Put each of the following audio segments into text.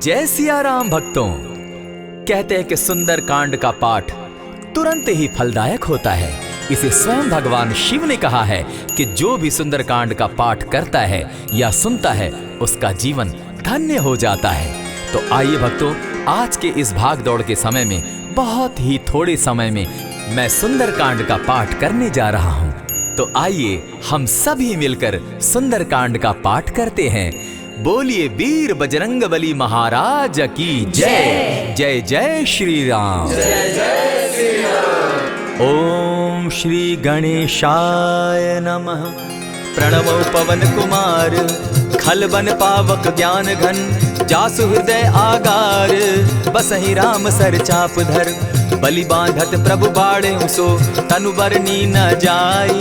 जय सिया राम भक्तों। कहते हैं कि सुंदर कांड का पाठ तुरंत ही फलदायक होता है। इसे स्वयं भगवान शिव ने कहा है कि जो भी सुंदर कांड का पाठ करता है या सुनता है उसका जीवन धन्य हो जाता है। तो आइए भक्तों, आज के इस भाग दौड़ के समय में बहुत ही थोड़े समय में मैं सुंदर कांड का पाठ करने जा रहा हूँ। तो आइए हम सभी मिलकर सुंदर कांड का पाठ करते हैं। बोलिए वीर बजरंगबली महाराज की जय। जय जय श्री राम। जय जय श्री राम। ओम श्री गणेशाय नमः। प्रणवो पवन कुमार खलबन पावक ज्ञान घन जासु हृदय आगार बसहि राम सर चाप धर बलि बांधत प्रभु बाड़े सो तनु बरनी न जाई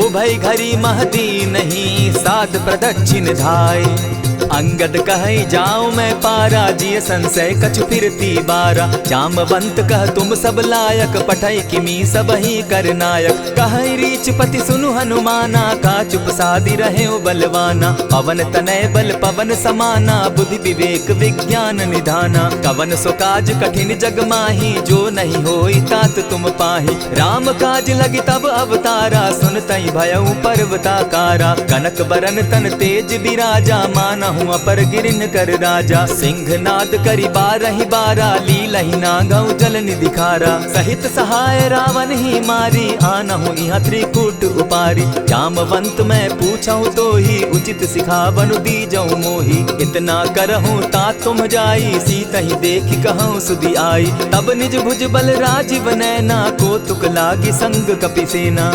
उभय घरी महती नहीं सात प्रदक्षिण धाई अंगद कहे जाऊं मैं पारा जिय संशय कछु फिरती बारा जामवंत कह तुम सब लायक पठै किमी सब ही कर नायक कहे रीच पति सुनु हनुमाना का चुप सादी रहे बलवाना पवन तनय बल पवन समाना बुद्धि विवेक विज्ञान निधाना कवन सो काज कठिन जग माही जो नहीं होई तात तुम पाही राम काज लगी तब अवतारा सुनतई भयउ पर्वताकारा कनक बरन तन तेज बिराजा माना अपर गिरिन कर राजा सिंह नाद करी बारहि बारा लीलहि नागौ जल निधि खारा सहित सहाय रावण ही मारी आनहु इहाँ त्रिकूट उपारी जामवंत मैं पूछऊं तो ही उचित सिखावनु दीजऊं मोही इतना करहूं ता तुम जाई सीत ही देखी कहूं सुधि आई तब निज भुज बल राजीव नैना को तुक लागी संग कपिसेना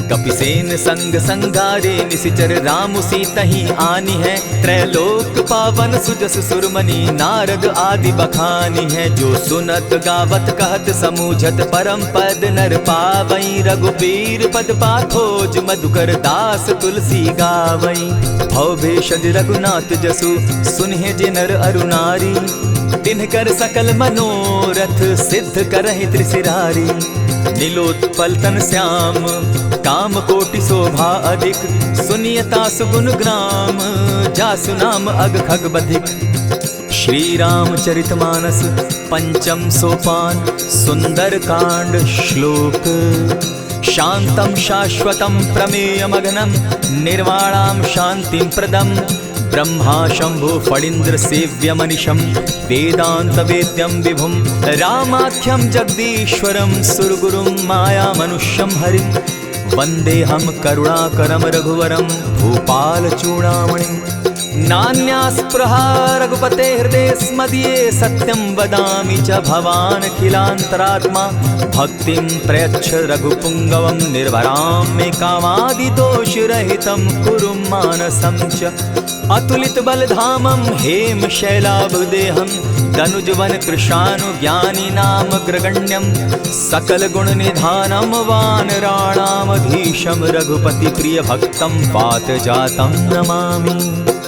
कपिसेन संग संगारे निसिचर राम सीतहि आनी है त्रैलोक पावन सुजस सुरमणि नारद आदि बखानी है जो सुनत गावत कहत समूझत परम पद नर पावई रघुबीर पद पाखोज मधुकर दास तुलसी गावई भव भेषज रघुनाथ जसु सुनहि जे नर अरुनारी तिनकर सकल मनोरथ सिद्ध करहि त्रिशिरारी नीलोत्पल तन श्याम काम कोटि शोभा अधिक सुनियता सुगुण ग्राम जासु नाम अग खग बधिक। श्री रामचरितमानस पंचम सोपान सुंदर कांड श्लोक शांतम शाश्वतम प्रमेयमग्नं निर्वाणां शांतिं प्रदम् ब्रह्मा शंभु फणीन्द्र सेव्य मनीषम वेदांत वेद्यम विभुम रामाख्यम जगदीश्वरम सुरगुरुम माया मनुष्यम हरिम वंदे हम करुणाकरम रघुवरम भूपाल चूड़ामणिम नान्यास्पृहा रघुपते हृदय स्मदीये सत्यं वदामि च भवान् खिलान्तरात्मा भक्तिं प्रयच्छ रघुपुंगवं निर्भरां मे कामादिदोषरहितं कुरु मानसं च अतुलित बलधामं हेम शैलाभदेहं दनुजवन कृशानु ज्ञानी नाम ग्रगण्यं सकल गुण निधानं वानराणामधीशं रघुपति प्रिय भक्तं पात जातं नमामि।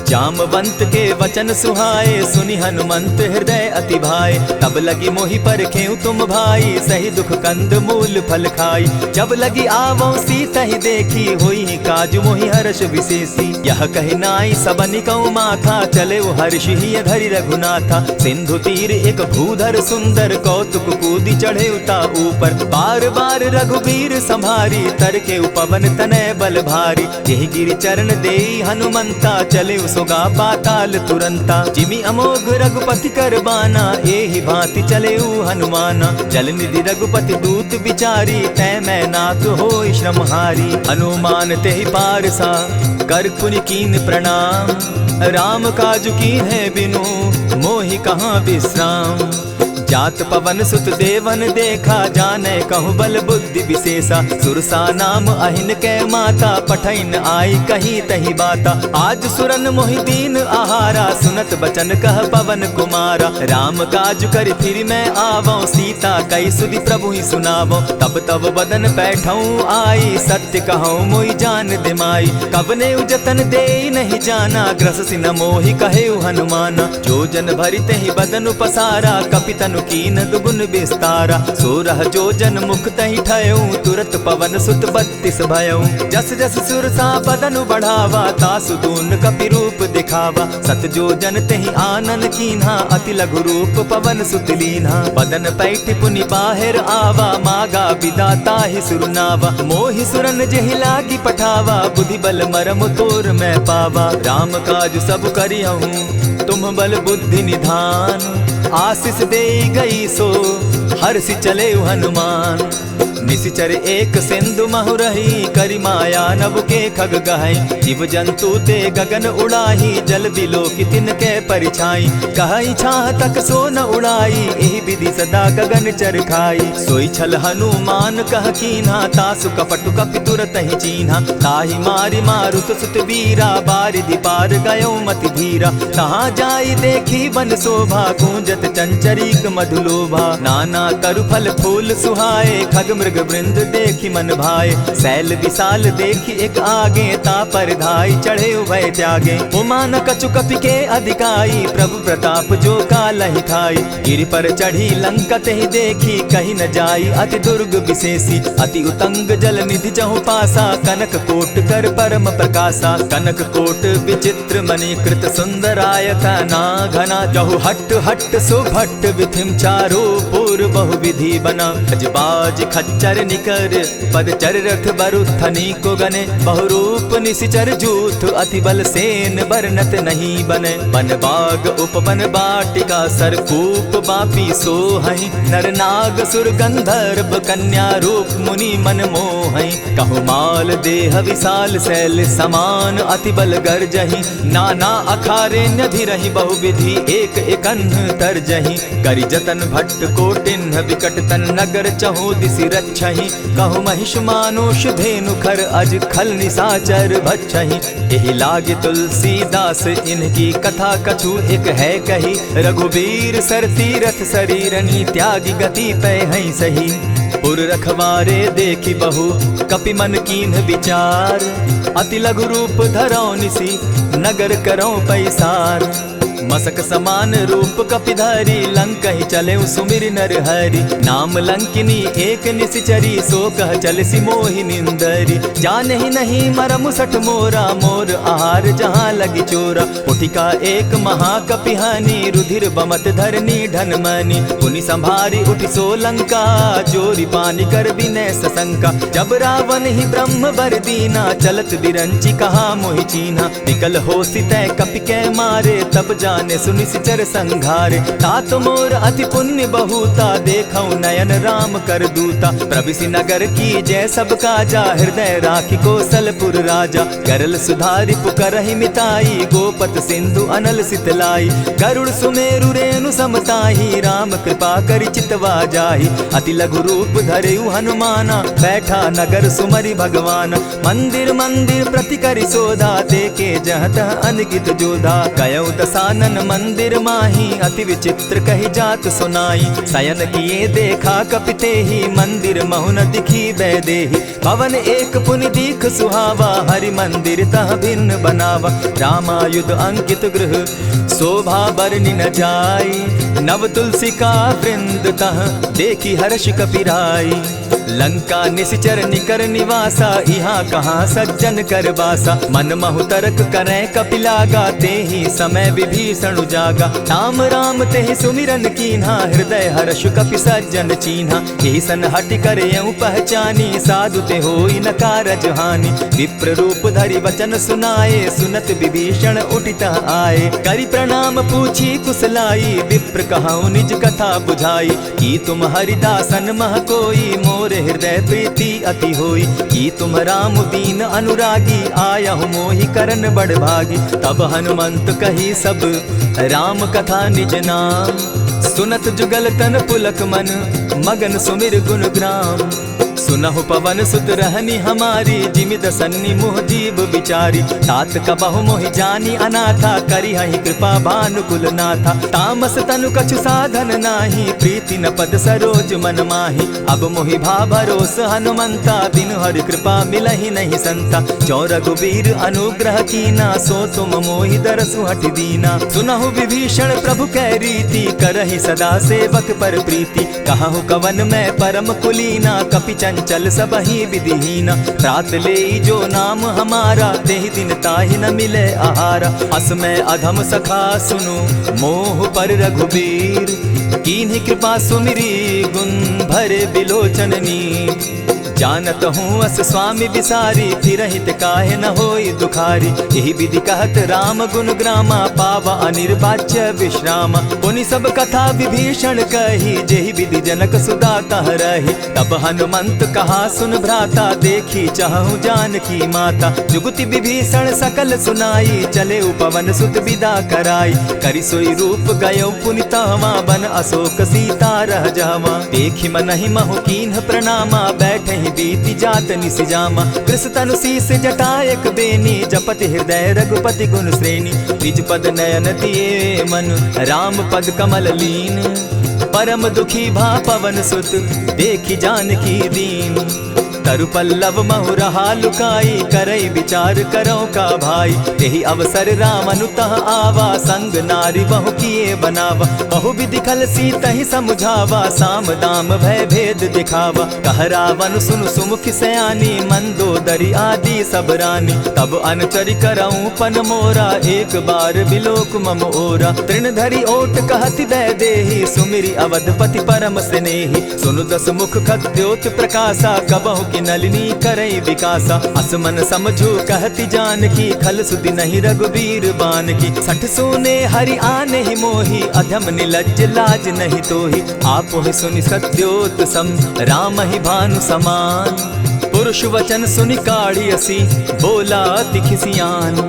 जामवंत के वचन सुहाए सुनि हनुमंत हृदय अति भाए तब लगी मोहि परखेउ तुम भाई सही दुख कंद मूल फल खाई जब लगी आवो सीता ही देखी होई काज मोहि हर्ष विशेषी यह कहि नाई सबनि कौ माथा चले हर्ष ही धरि रघुनाथा सिंधु तीर एक भूधर सुंदर कौतुक कूदी चढ़े उता ऊपर बार बार रघुबीर संभारी तर के उपवन तनय बल भारी यही गिरि चरण देई हनुमंता चले सोगा पाताल तुरंता जिमि अमोघ रघुपति कर बाना एहि भांति चले हनुमाना जल निधि रघुपति दूत विचारी तै मैं नाथ होई श्रमहारी हनुमान तेहि पारसा कर पुनि कीन प्रणाम राम काज कीन है बिनु मोहि कहाँ विश्राम जात पवन सुत देवन देखा जाने कहूँ बल बुद्धि विशेषा सुरसा नाम अहिन कै माता पठैन आई कहीं तही बाता आज सुरन मोहि दीन आहारा सुनत बचन कह पवन कुमारा राम काज कर फिर मैं आवो सीता कई सुधि प्रभु ही सुनावो तब तब बदन बैठऊं आई सत्य कहूँ मोहि जान दिमाई कबने उजतन दे नहीं जाना ग्रस सिन मोहि कहे हनुमाना जो जन भरित ही बदन पसारा कपितन तनु कीन दुगुन विस्तारा। 16 जोजन मुख तहि ठयऊ, तुरत पवन सुत 32 भयऊ। जस जस सुरसा बदनु बढ़ावा, तासु दून कपि रूप दिखावा। 7 जोजन तेहि आनन कीन्हा, अति लघु रूप पवन सुत लीन्हा। बदन पैठ पुनि बाहिर आवा, मागा विदाता ही सुरनावा। मोहि सुरन जेहि लागी पठावा, बुद्धि बल मरम तोर मैं पावा। राम काज सब करियहूँ, तुम बल बुद्धि निधान। आशीष दे गई सो हर्षि चले हनुमान। निशिचर एक सिंधु महु रही, करि माया नभ के खग गहई। जीव जंतु ते गगन उड़ाही, जल बिलो की तिनके परिछाई। कहई छाह तक सो न उड़ाई, एहि विधि सदा गगन चर खाई। सोई छल हनुमान कह कीन्हा, तासु कपटु कपि तुरत ही चीन्हा। ताहि मारि मारुत सुत वीरा, बारिधि पार गयो मति धीरा। कहाँ जाई देखी बन शोभा, गूंजत चंचरीक मधुलोभा। नाना तरु फल फूल सुहाए, खग मृग वृंद देखी मन भाए। सैल विशाल देखी एक आगे, तापर धाई चढ़े उभय त्यागे। उमान कछु कपि के अधिकाई, प्रभु प्रताप जो कालहि खाई। गिरि पर चढ़ी लंका तेहि देखी, कहीं न जाई अति दुर्ग विशेषी। अति उतंग जल निधि चहु पासा, कनक कोट कर परम प्रकाशा। कनक कोट विचित्र मणि कृत सुंदरायता ना घना। जहु हट हट सुभट विधिम चारो पूर्व बहु विधि बना। अजबाज खच्चर निकर पदचर रथ बरुथनी को गने। बहुरूप निशिचर जूथ, अति बल सेन बरनत नहीं बने। बन बाग उपवन बाटिका, सरकूप बापी सोहई। नर नाग सुर गंधर्व कन्या रूप, मुनि मन मोहई। कहु माल देह विशाल शैल समान, अति बल गर्जही। नाना अखारे नधिरहि बहुविधि, एक एकन्ह तरजही। करि जतन भट्ट कोटिन्ह, विकट तन नगर चहु दिसि रक्षहि। कहु महिष मानुष धेनु खर, अज खल निशाचर भक्षहि। एहि लागे तुलसीदास, इनकी कथा कछु एक है कही। रघुबीर सर तीरथ शरीरनी, त्यागी गति पै हई सही। पुर रखवारे देखी बहु, कपि मन कीन्ह विचार। अति लघु रूप धरौ निसी, नगर करौ पैसार। मसक समान रूप कपिधारी, लंकहि चले सुमिर नर हरि। नाम लंकिनी एक निशिचरी, सो कह चल सी मोहि निंदरी। जानहि नहीं मरम सठ मोरा, मोर आहार जहाँ लगी चोरा। उठिका एक महाकपिहानी, रुधिर बमत धरनी ढनमनी। पुनि संभारी उठि सो लंका, जोरी पानी कर विनय सशंका। जब रावण ही ब्रह्म बर दीना, चलत बिरंची कहा मोहि चीन्हा। निकल होसी तय कपि कै मारे, तब जाने सुनिशिचर संघारे। तात मोर अति पुण्य बहुता, देखौ नयन राम कर दूता। प्रविशि नगर की जय सब काजा, हृदय राखी कौशलपुर राजा। गरल सुधारि पुकरहि मिताई, गोपत सिंधु अनल सितलाई। गरुड़ सुमेरु रेणु समताही, राम कृपा करि चितवा जाहि। अति लघु रूप धरेउ हनुमाना, बैठा नगर सुमरि भगवान। मंदिर मंदिर प्रति करि सोधा, देखे जहत अनगित जोधा। गयौ दसानन मंदिर माही, अति विचित्र कही जात सुनाई। शयन किए देखा कपिते ही, मंदिर महु न दिखी वैदेही। भवन एक पुनि दीख सुहावा, हरि मंदिर तह भिन्न बनावा। रामायुध अंकित गृह, शोभा बरनि न जाई। नव तुलसी का वृंद तह, देखी हर्ष कपिराई। लंका निशिचर निकर निवासा, यहाँ कहाँ सज्जन कर बासा। मन महु तरक करै कपिलागा, तेहि समय विभीषण जागा। राम राम तेहि सुमिरन कीन्हा, हृदय हर्ष कपि सज्जन चीन्हा। ईसन हटि कर यूं पहचानी, साधु ते होई न कारज हानि। विप्र रूप धरि वचन सुनाए, सुनत विभीषण उठितः आए। करि प्रणाम पूछी कुशलाई, विप्र कहऊँ निज कथा बुझाई। की तुम हरिदासन मह कोई, मोर हृदय प्रीति अति होई। की तुम राम दीन अनुरागी, आयहु मोहि करन बड़ भागी। तब हनुमंत कही सब राम कथा निज नाम। सुनत जुगल तन पुलक मन, मगन सुमिर गुण ग्राम। सुनहु पवन सुत रहनी हमारी, जिमि दसन्नी मुह जीव विचारी। तात कबहु मोहि जानी अनाथा, करी हहि कृपा भानुकुल नाथा। तामस तनु कछु साधन नाही, प्रीति न पद सरोज मन माही। अब मोहि भा भरोस हनुमंता, बिनु हरि कृपा मिलहि नहीं संता। जो रघुबीर अनुग्रह कीना, सो तुम मोहि दरसु हठि दीना। सुनहु विभीषण प्रभु कै रीति, करहि सदा सेवक पर प्रीति। कहु कवन मैं परम कुलीना, कपि चंचल सबहि विधिहीना। रात ले जो नाम हमारा, तेहि दिन ताहि न मिले आहारा। अस मैं अधम सखा सुनु, मोह पर रघुबीर। कीन्हि कृपा सुमिरी, गुण भरे बिलोचन नीर। जानत हूँ अस स्वामी विसारी, फिरहित काहे न होई दुखारी। यही विधि कहत राम गुण ग्रामा, पावा अनिर्वाच्य विश्रामा। पुनि सब कथा विभीषण कही, जेहि विधि जनक सुता तह रही। तब हनुमंत कहा सुन भ्राता, देखी चाहूँ जानकी माता। जुगति विभीषण सकल सुनाई, चले पवन सुत विदा कराई। करि सोई रूप गयो पुनि तहवा, बन अशोक सीता रह जहवा। देखी मनहि महु कीन्ह प्रणामा, बैठे बीति जात निसिजामा। कृष तनु शीस जटा एक बेनी, जपति हृदय रघुपति गुण श्रेणी। निज पद नयन दिए मन, राम पद कमल लीन। परम दुखी भा पवन सुत, देखी जानकी दीन। तरु पल्लव महु रहा लुकाई, करई विचार करो का भाई। यही अवसर राम अनुतः आवा, संग नारी बहु किए बनावा। बहु विधि खल सीतहि समुझावा, साम दाम भय भेद दिखावा। कह रावण सुनु सुमुखि सयानी, मंदोदरी आदि सब रानी। तब अनचरि करऊं पन मोरा, एक बार बिलोक मम ओरा। तृण धरि ओट कहति दय देहि, सुमिरि अवधपति परम स्नेही। सुनु दस मुख खद्योत प्रकाशा, कबहु नलिनी करई विकासा। असमन समझो कहति जानकी, खल सुधि नहीं रघुबीर बान की। सठ सोने हरि आने ही मोही, अधम निलज्ज लाज नहीं तोही। आपो ही सुनि सत्योत सम, राम ही भानु समान। पुरुष वचन सुनि काढ़ी असी, बोला अति खिसियान।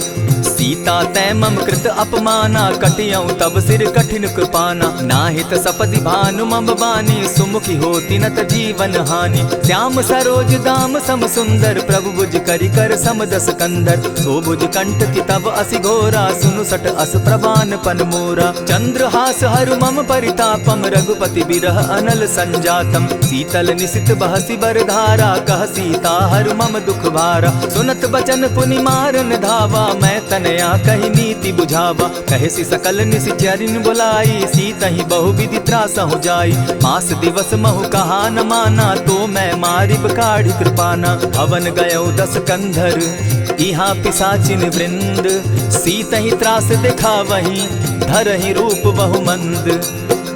सीता तै मम कृत अपमाना, कटियऊं तब सिर कठिन कृपाना। नाहित सपदि भानु मम बानी, सुमुखी होती न त जीवन हानि। श्याम सरोज दाम सम सुंदर, प्रभु भुज करि कर सम दस कंधर। सो भुज कंठ की तब असि घोरा, सुनु सट अस प्रवान पन मोरा। चंद्रहास हरु मम परितापम, रघुपति बिरह अनल संजातम। शीतल निशित बहसी बरधारा, कह सीता हरु मम दुख भारा। सुनत बचन पुनि मारन धावा, मैं तनया कही नीति बुझावा। कहसी सकल निशिचरिन बुलाई, सीतहि बहु विधि त्रास हो जाई। मास दिवस महु कहा न माना, तो मैं मारिब काढ़ी कृपाना। भवन गयो दस कंधर, इहाँ पिशाचिन वृंद। सीतहि त्रास दिखावहीं, धरहि रूप बहु मंद।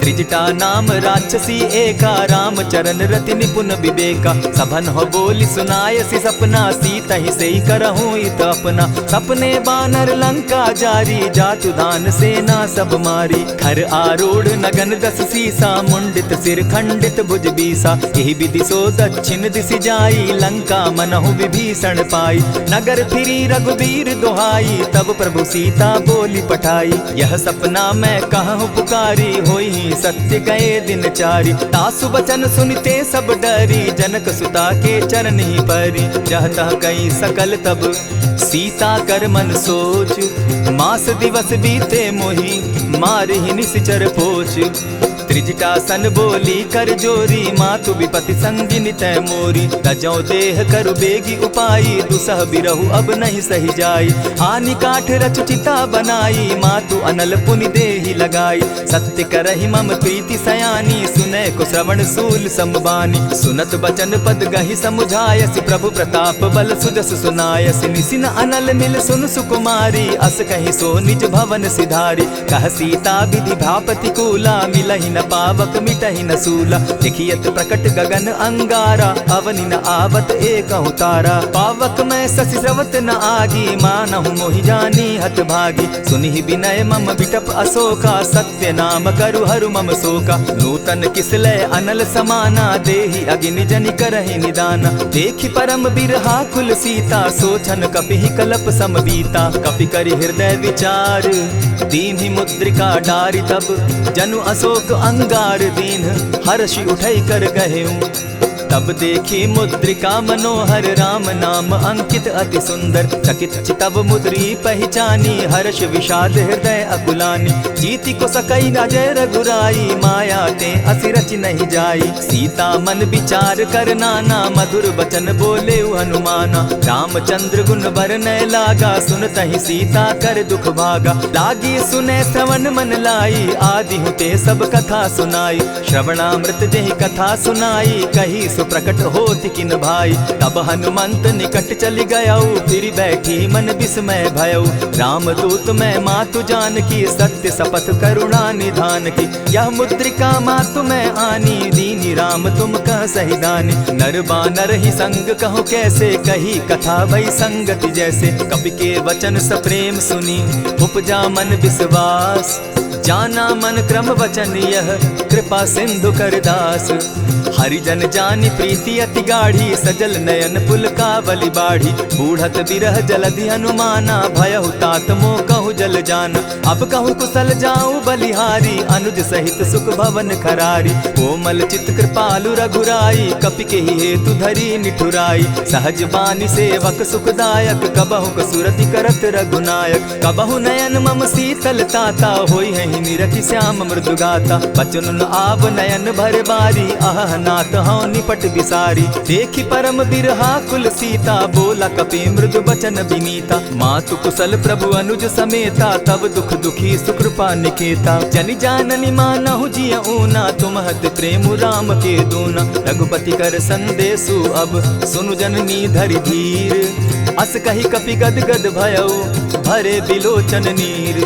त्रिजटा नाम राक्षसी एका, राम चरण रति निपुण विवेका। सभन हो बोली सुनायसी सपना, सीतहि सेई करहूँ इत अपना। सपने बानर लंका जारी, जातु दान सेना सब मारी। खर आरूढ़ नगन दस सीसा, मुंडित सिर खंडित भुज बीसा। यही विधि सो दक्षिण दिशि जाई, लंका मनहु विभीषण पाई। नगर फिरी रघुबीर दुहाई, तब प्रभु सीता बोली पठाई। यह सपना मैं कहूँ पुकारी, होई सत्य गए दिन चारी। तासु बचन सुनते सब डरी, जनक सुता के चरण ही परी। जहता कई सकल तब सीता कर मन सोच, मास दिवस बीते मोही, मार ही निश्चर पोच। त्रिजटा सन बोली कर जोरी, मातु विपति संगिनी तै मोरी। तजौ देह करु बेगी उपाई, दुसह बिरहु अब नहीं सही जाई। हानि काठ रचु चिता बनाई, मातु अनल पुनि देहि लगाई। सत्य करहि मम प्रीति सयानी, सुनै को श्रवण सूल संबानी। सुनत बचन पद गहि समुझायसि, प्रभु प्रताप बल सुजस सुनायसि। निसिन अनल मिल सुन सुकुमारी, अस कहि सो निज भवन सिधारी। कह सीता विधि भापति कूला, मिलहि न पावक मिटहि न सूला। देखियत प्रकट गगन अंगारा, अवनि न आवत एकहु तारा। पावक मैं शशि स्रवत न आगी, मानहु मोहि जानी हत भागी। सुनिहि विनय मम विटप अशोका, सत्य नाम करु हरु मम शोका। नूतन किसलय अनल समाना, देहि अगिनि जनि करहि निदाना। देखि परम बिरहा कुल सीता, सोचन कपिहि कलप सम बीता। कपि करि हृदय विचार, दीन्हि मुद्रिका डारि। तब जनु अशोक अंगार दीन, हर्षि उठै कर गहेऊ। तब देखी मुद्रिका मनोहर राम नाम अंकित अति सुंदर। चकित चितव मुद्री पहचानी हर्ष विषाद हृदय अकुलानी। जीति को सकई न जय रघुराई माया ते असि रचि नहीं जाई। सीता मन विचार कर नाना मधुर बचन बोले हनुमाना। रामचंद्र गुण बरनय लागा सुनतहि सीता कर दुख भागा। लागी सुने श्रवण मन लाई आदि हुते सब कथा सुनाई। श्रवणामृत जेहि कथा सुनाई कही सो प्रकट होति किन भाई। तब हनुमंत निकट चली गयऊ फिर बैठी मन विस्मय भयऊ। रामदूत मैं मातु जान की सत्य शपथ करुणा निधान की। यह मुद्रिका मातु मैं आनी दीनी राम तुम कह सही दानी। नर बानर ही संग कहो कैसे कही कथा भई संगति जैसे। कपि के वचन सप्रेम सुनी उपजा मन विश्वास। जाना मन क्रम वचन यह कृपा सिंधु कर दास। हरिजन जानी प्रीति अति गाढ़ी सजल नयन पुलकावली बाढ़ी। बूढ़त बिरह जलधि हनुमाना भयहु तात मोह कहु जल जाना। अब कहु कुशल जाऊं बलिहारी अनुज सहित सुख भवन खरारी। कोमल चित कृपालु रघुराई कपि के ही हेतु धरी निठुराई। सहज बानी सेवक सुखदायक कबहु कसुरति करत रघुनायक। कबहु नयन मम शीतल ताता होई है निरखि श्याम मृदु गाता। बचन आब नयन भर बारी आह नाथ हौ निपट बिसारी। देखी परम बिरहा कुल सीता बोला कपि मृदु बचन विनीता। मातु कुशल प्रभु अनुज समेता तब दुख दुखी सुकृपा निकेता। जनि जाननी मानहु जिय ऊना तुम्हत प्रेम राम के दूना। रघुपति कर संदेशु अब सुनु जननी धरि धीर। अस कही कपि गद गद भयऊ भरे बिलोचन नीर।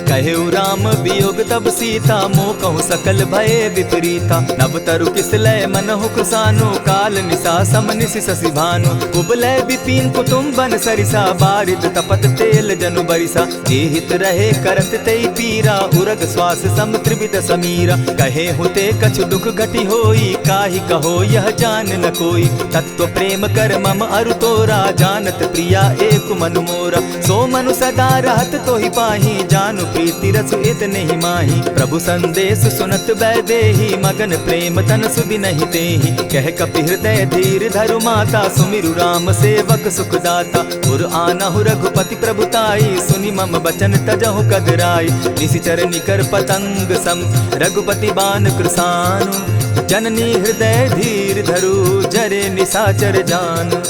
कहेउ राम वियोग तब सीता मोह कहूँ सकल भये विपरीता। नव तरु किस लय मनहु कृसानु काल निशा समनिशि शशि भानु। कुबलय विपिन कुटुम्बन सरिसा बारिद तपत तेल जनु बरिसा। जे हित रहे करत तेई पीरा उरग श्वास सम त्रिविध समीरा। कहे हुते कछु दुख घटी होई काहि कहो यह जान न कोई। तत्व प्रेम कर मम अरु तोरा जानत प्रिया एक मनु मोरा। सो मनु सदा रहत तोहि पाही जानु प्रीति रस इतने ही माही। प्रभु संदेश सुनत बैदेही मगन प्रेम तन सुधि नहीं तेहि। कह कपि हृदय धीर धरु माता सुमिरु राम सेवक सुखदाता। उर आनहु रघुपति प्रभुताई सुनि मम बचन तजहु कदराई। निशिचर निकर पतंग सम रघुपति बान कृसानु। जननी हृदय धीर धरु जरे निशाचर जान।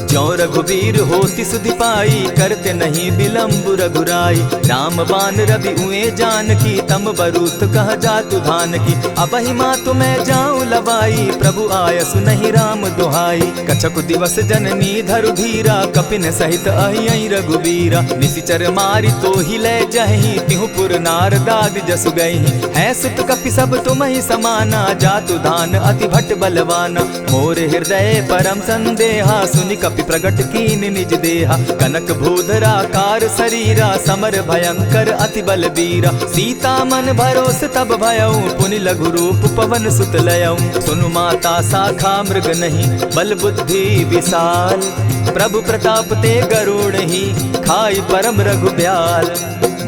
ज्यों रघुवीर होति सुधि पाई करते नहीं विलम्ब रघुराई। राम बान रवि उए जान की तम बरूत कह जातु धान की। अबहि मातु मैं जाऊं लवाई प्रभु आयसु नहीं राम दुहाई। कछक दिवस जननी धरु धीरा कपिन सहित अहियहि रघुवीरा। निशिचर मारी तो ही ले जहि तिहु पुर नारदादि जसु गई। है सुत कपि सब तुम ही समाना जातु धान अति भट बलवाना। मोर हृदय परम संदेहा सुनि कपि प्रगट कीन निज देहा। कनक भूधरा कार शरीरा समर भयंकर अति बलबीरा। सीता मन भरोस तब भयऊ पुनि लघु रूप पवन सुत लयऊ। सुनु माता शाखा मृग नहीं बल बुद्धि विशाल। प्रभु प्रताप ते गरुड़ ही खाई परम रघु ब्याल।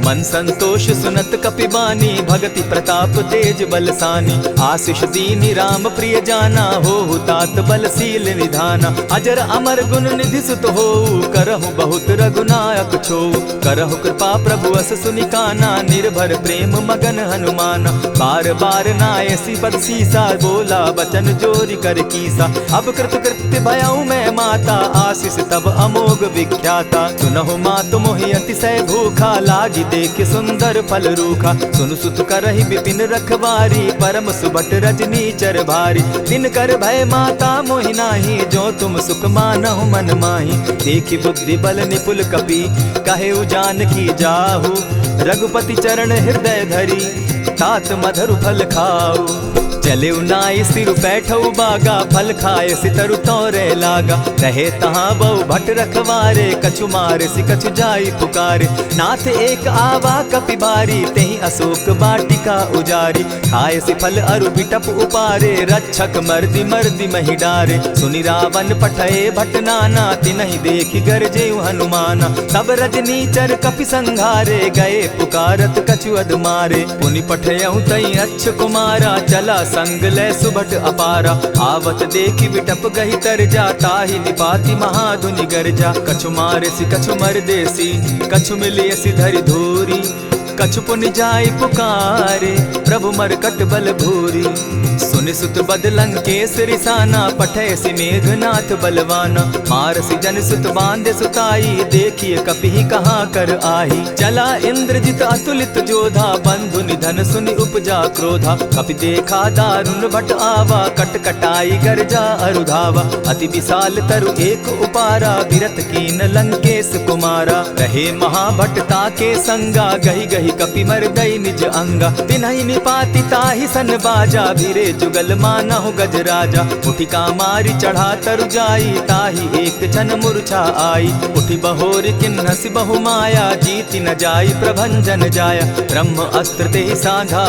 मन संतोष सुनत कपि बानी भगति प्रताप तेज बलसानी। आशीष दीनी राम प्रिय जाना हो तात बलशील निधाना। अजर अमर गुण निधि सुत हो करहु बहुत रघुनायक छो। करहु कृपा प्रभु अस सुनि काना निर्भर प्रेम मगन हनुमाना। बार बार नायसी बदसीसा बोला बचन जोरी कर कीसा। अब कृत कृत्य भयऊ मैं माता आशीष तब अमोघ विख्याता। सुनहु मातु मोहि अतिशय भूखा लागी देख सुंदर फल रूखा। सुन सुत करहि विपिन रखवारी परम सुबट रजनी चर भारी। दिन कर भय माता मोहि नाही जो तुम सुख मानहु मन माही। देखि बुद्धि बल निपुल कपि कहेउ जानकी जाहु। रघुपति चरण हृदय धरी तात मधुर फल खाऊ। चले नाई सिर बैठऊ बागा फल खाए सितरु तोरे लागा। रहे तहाँ बहु भट रखवारे कछु मारे सि कछु जाई पुकारे। नाथ एक आवा कपि बारी तेहि अशोक वाटिका उजारी। खाए सि फल अरु बिटप उपारे रक्षक मर्दि मर्दि महि डारे। सुनि रावण पठए भट नाना तिनहि देखि गरजेउ हनुमाना। सब रजनी चर कपि संघारे गए पुकारत कछु अध मारे। पुनि पठयउ तई अच्छ कुमारा चला संग ले सुभट अपारा। आवत देखी विटप गही तर जा, ताहि निपाति महाधुनि गर्जा। कछु मारेसी कछु मर देसी, कछु मिलियसी धरि धूरी। कछु पुनि जाय पुकारे, प्रभु मरकट बल भूरी। सुनि सुत बद लंकेश रिसाना, पठैसी मेघनाथ बलवाना। मारसी जन सुत बांधे सुताई, देखिए कपि कहाँ कर आही। चला इंद्रजित अतुलित जोधा, बंधु निधन सुनि उपजा क्रोधा। कपि देखा दारुण भट आवा, कट कटाई गर्जा अरुधावा। अति विशाल तरु एक उपारा, विरत कीन लंकेश कुमारा। रहे महाभट ताके संगा, गही गही कपि मर गई निज अंगा। तिन्हि निपाति ताहि सन बाजा, भीरे जुगल मानहु गजराजा। उठिका मारी चढ़ा तरु जाई, ताहि एक जन मूर्छा आई। उठि बहोर किन्हसि बहु माया, जीति न जाई प्रभंजन जाया। ब्रह्म अस्त्र ते साधा,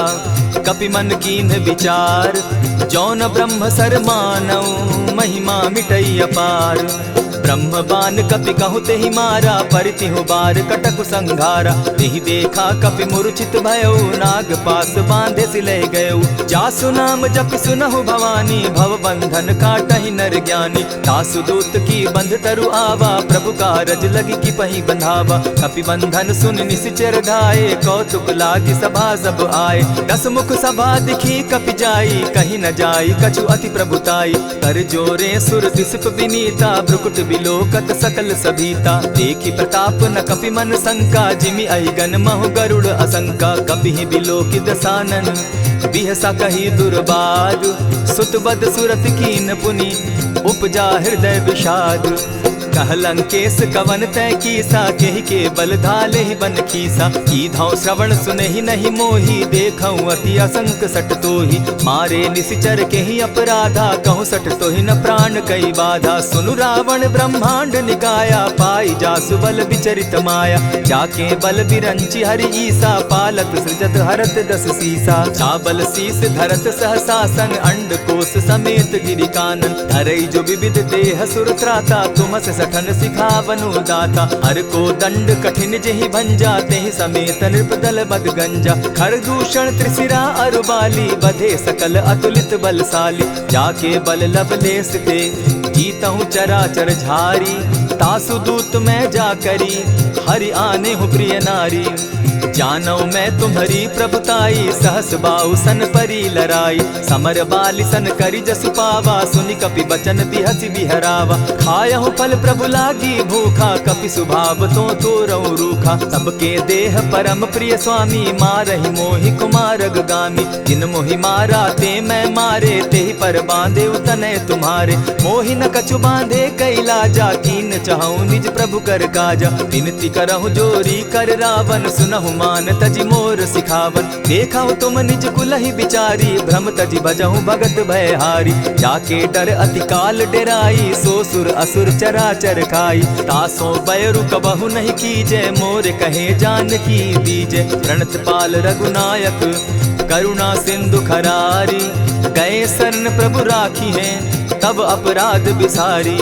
कपि मन कीन्ह विचार। जौन ब्रह्म सर मानऊ, महिमा मिटई अपार। ब्रह्म बान कपि कहु तेहि मारा, परितिहु बार कटकु संघारा। तेहि देखा कपि मूर्छित भयउ, नाग पास बांधे सिले गयउ। जासु नाम जपि सुनहु भवानी, भव बंधन काटहि नर ज्ञानी। तासु दूत की बंध तरु आवा, प्रभु कारज लगी कि पहि बंधावा। कपि बंधन सुन निसिचर धाये, कौतुक लागी सभा सब आए। दस मुख सभा दिखी कपि जाई, कहीं न जाई कछु अति प्रभुताई। कर जोरे सुर दिसप विनीता, भ्रुकुट बिलोकत सकल सभीता। देखी प्रताप न कपि मन शंका, जिमि अहिगन महु गरुड़ असंका। कपि बिलोकि दसानन, बिहसा कही दुर्बाद। सुत बद सुरत कीन पुनि, उपजा हृदय विषाद। कह लंकेश कवन तय कीसा, केहि के बल धाले ही बन खीसा। की धाव श्रवण सुने ही नहीं मोही, देखऊं अति असंक सट तोही। मारे निसिचर के ही अपराधा, कहूँ सट तो ही न प्राण कई बाधा। सुनु रावण ब्रह्मांड निकाया, पाई जासु बल विचरित माया। जाके बल बिरंची हरि ईसा, पालत सृजत हरत दस सीसा। चाबल शीस धरत सहसासन, अंड कोश समेत गिरि कानन। धरई जो विविध देह सुर त्राता, तुमस सठन सिखावनु दाता। हर को दंड कठिन जेहि भंजा, तेहि समेत नृपदल बद गंजा। खर दूषण त्रिशिरा अरुबाली, बधे सकल अतुलित बलशाली। जाके बल लवलेस ते, जीतहु चराचर झारी। तासु दूत मैं जा करी, हरि आने हूँ प्रिय नारी। जानो मैं तुम्हारी प्रभुताई, सहस बाहु सन परी लराई। समर बाली सन करी जसु पावा, सुनि कपि बचन बिहसि बिहरावा। खायहु फल प्रभु लागी भूखा, कपि सुभाव तो तोरहु रूखा। सबके देह परम प्रिय स्वामी, मारहि मोहि कुमारग गामी। जिन मोहि मारा ते मैं मारे, तेहि पर बांधे उतने तुम्हारे। मोहि न कछु बांधे कैलाजा, कीन चाहूं निज प्रभु कर काजा। विनती करहु जोरी कर रावण, सुनहु मान तजि मोर सिखावन। देखा तुम निज कुलहि बिचारी, भ्रम तजि भजहु भगत भयहारी। जाके डर अति काल डेराई, सो सुर असुर चराचर खाई। तासो बैरु कबहु नहीं कीजे, मोर कहे जानकी दीजे। प्रणत पाल रघुनायक, करुणा सिंधु खरारी। गए शरण प्रभु राखी हैं, तब अपराध बिसारी।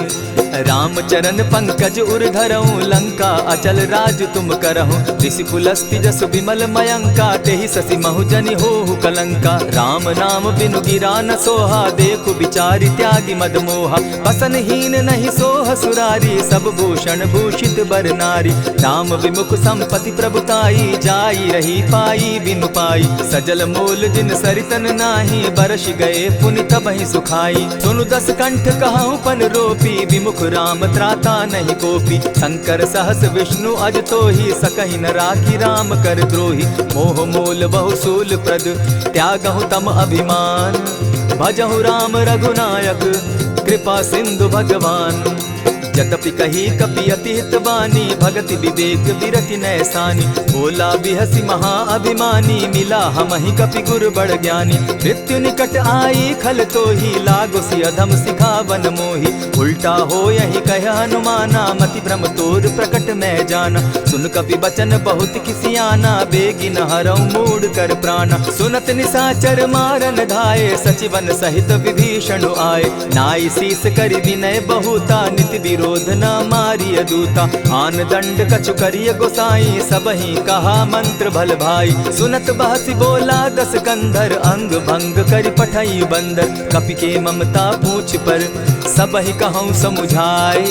राम चरण पंकज उर धरऊं, लंका अचल राज तुम करहूं। ऋषि पुलस्ति जस विमल मयंका, तेहि ससि महु जनि होहु कलंका। राम नाम बिनु गिरा न सोहा, देखु बिचारी त्यागी मद मोहा। बसन हीन नहीं सोह सुरारी, सब भूषण भूषित बर नारी। राम विमुख संपति प्रभुताई, जाई रही पाई बिनु पाई। सजल मोल जिन सरितन नाही, बरस गए पुनि तबहि सुखाई। सुनु दस कंठ कहूँ पन रोपी, विमुख राम त्राता नहीं कोपी। शंकर सहस विष्णु अज तो ही, सकहि न राखी राम कर द्रोही। मोह मूल बहु सूल प्रद, त्यागहु तम अभिमान। भजहु राम रघुनायक, कृपा सिंधु भगवान। यद्यपि कही कपि अति हितवानी, भगति विवेक विरति नैसानी। बोला बिहसि महा अभिमानी, मिला हमहि कपि गुर बड़ ज्ञानी। मृत्यु निकट आई खल तो ही, लागो सि अधम सिखावन मोही। उल्टा हो यही कह हनुमाना, मति भ्रम तोर प्रकट मैं जाना। सुन कपि बचन बहुत किसियाना, बेगी न हरऊं मूड कर प्राणा। सुनत निसाचर मारन धाये, सचिवन सहित विभीषण आए। नाई शीस करि विनय बहुता, नित विरोध क्रोध न मारिय दूता। आन दंड कछु करिय गोसाई, सबहि कहा मंत्र भल भाई। सुनत बहसी बोला दस कंधर, अंग भंग करि पठई बंदर। कपि के ममता पूछ पर, सबहि कहूँ समुझाए।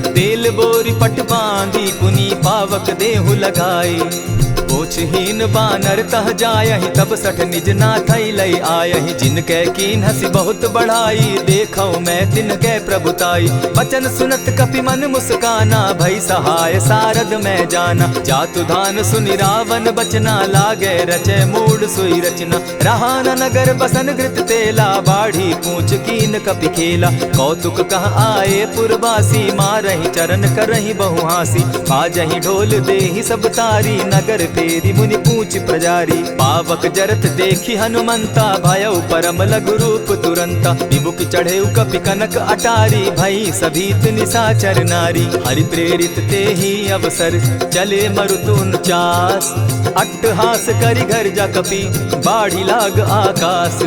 तेल बोरी पट बांधी, पुनि पावक देहु लगाए। पोछहीन बानर तह जायहि, तब सठ निज नाथ लई आयहि। जिनके कीन हसी बहुत बढ़ाई, देखौ मैं तिनके प्रभुताई। वचन सुनत कपि मन मुस्काना, भई सहाय सारद मैं जाना। जातु धान सुनि रावण बचना, लागे रचे मूड सोई रचना। रहा न नगर बसन घृत तेला, बाढ़ी पूछ कीन कपि खेला। कौतुक कह आए पुरवासी, मारहि चरण करहि बहु हासी। बाजहि ढोल देहि सब तारी, नगर तेरी मुनि पूछ प्रजारी। पावक जरत देखी हनुमंता, भयउ परम लघु रूप तुरंता। विमुख चढ़े कपि कनक अटारी, भई सभीत निशाचर नारी। हरि प्रेरित ते ही अवसर, चले मरुतुन चास। अट्टहास करि घर जा कपि, बाढ़ी लाग आकाश।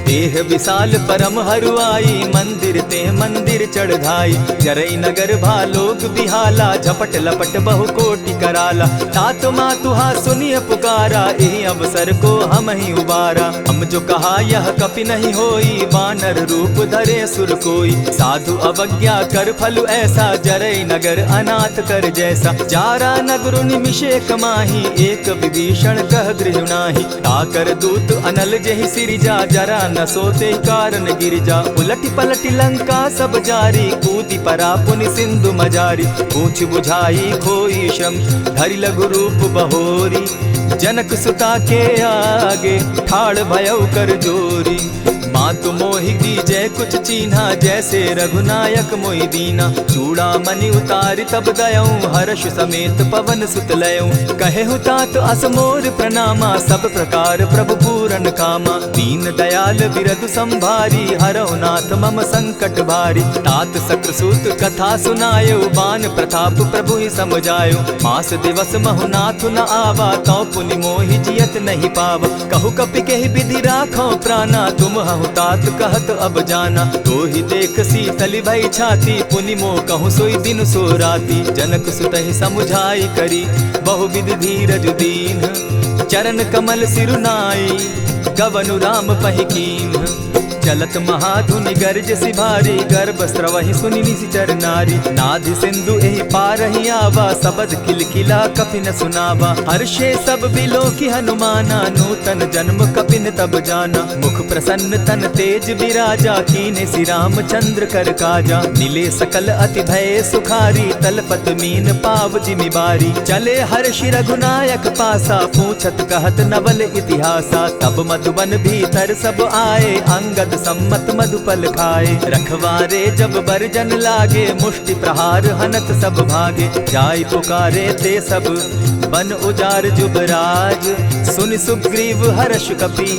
देह विशाल परम हरुआई, मंदिर ते मंदिर चढ़ाई। जरई नगर भालोक बिहाला, झपट लपट बहु कोटि कराला। तात मातुहा सुनिय पुकारा, एहि अवसर को हम ही उबारा। हम जो कहा यह कपि नहीं होई, बानर रूप धरे सुर कोई। साधु अवज्ञा कर फल ऐसा, जरई नगर अनाथ कर जैसा। जारा नगर निमिषे कमाही, एक विभीषण कह गृह नाही। ताकर दूत अनल जहि सिरिजा, जरा न सोते कारण गिरिजा। उलटी पलटी लंका सब जारी, कूदी परा पुनि सिंधु मजारी। पूछ बुझाई खोई श्रम, धरि लघु रूप बहोरी। जनक सुता के आगे, ठाड़ भयउ कर जोरी। मातु मोहि दीजै कुछ चीन्हा, जैसे रघुनायक मोहि दीना। चूड़ामणि उतारि तब दयऊँ, हर्ष समेत पवन सुत लयऊँ। कहेहु तात असमोर प्रणामा, सब प्रकार प्रभु पूरन कामा। दीन दयाल बिरदु संभारी, हरौ नाथ मम संकट भारी। तात सक्रसूत कथा सुनायो, बान प्रताप प्रभु ही समझायो। मास दिवस महु नाथ न आवा, तौ पुनि मोहि जियत नहीं पावा। कहु कपि केहि विधि राखो प्राणा, तुम हहु तात कहत अब जाना। तो ही देख शीतली भई छाती, पुनि मो कहूँ सोई दिन सो राती। जनक सुतहि समुझाई करी, बहुविधि धीरज दीन। चरण कमल सिरुनाई, गवनु राम पहि कीन्ह। चलत महाधुनि गर्ज सिभारी, गर्भ स्रवहि सुनि निशिचर नारी। नाधि सिंधु एहि पारहि आवा, सबद किलकिला कपि न सुनावा। हर्षे सब बिलोकि हनुमाना, नूतन जन्म कपि न तब जाना। मुख प्रसन्न तन तेज विराजा, कीने सि रामचंद्र कर काजा। मिले सकल अति भय सुखारी, तलपत मीन पाव जिमि बारी। चले हर्षि रघुनायक पासा, पूछत कहत नवल इतिहासा। तब मधुबन भीतर सब आए, अंगद सम्मत मधुपल खाए। रखवारे जब बरजन लागे, मुष्टि प्रहार हनत सब भागे। जाय पुकारे ते सब, बन उजार जुबराज। सुन सुग्रीव हर्ष कपि,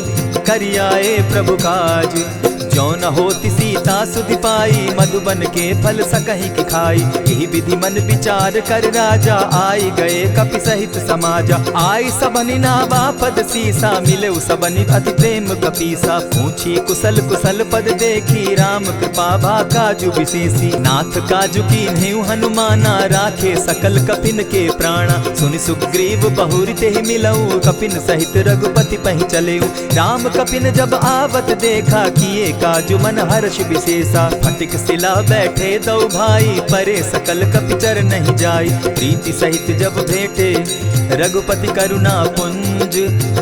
करियाए प्रभु काज। जो न होती सीता सुधि पाई, मधुबन के फल सकहि की खाई। यही विधि मन विचार कर राजा, आई गए कपि सहित समाजा। आई सबनि नावा पद सीसा, मिले सबनि अति प्रेम कपीसा। पूछी कुशल कुशल पद देखी, राम कृपा भा काजु विशेषी। नाथ काजु कीन्हेउ हनुमाना, राखे सकल कपिन के प्राणा। सुनि सुग्रीव बहुरि तेहि मिलऊ, कपिन सहित रघुपति पहि चलेऊ। राम कपिन जब आवत देखा, किए काजु मन हर्ष विशेषा। फटिक सिला बैठे दो भाई, परे सकल कपिचर नहीं जाई। प्रीति सहित जब भेटे, रघुपति करुणा पुंज।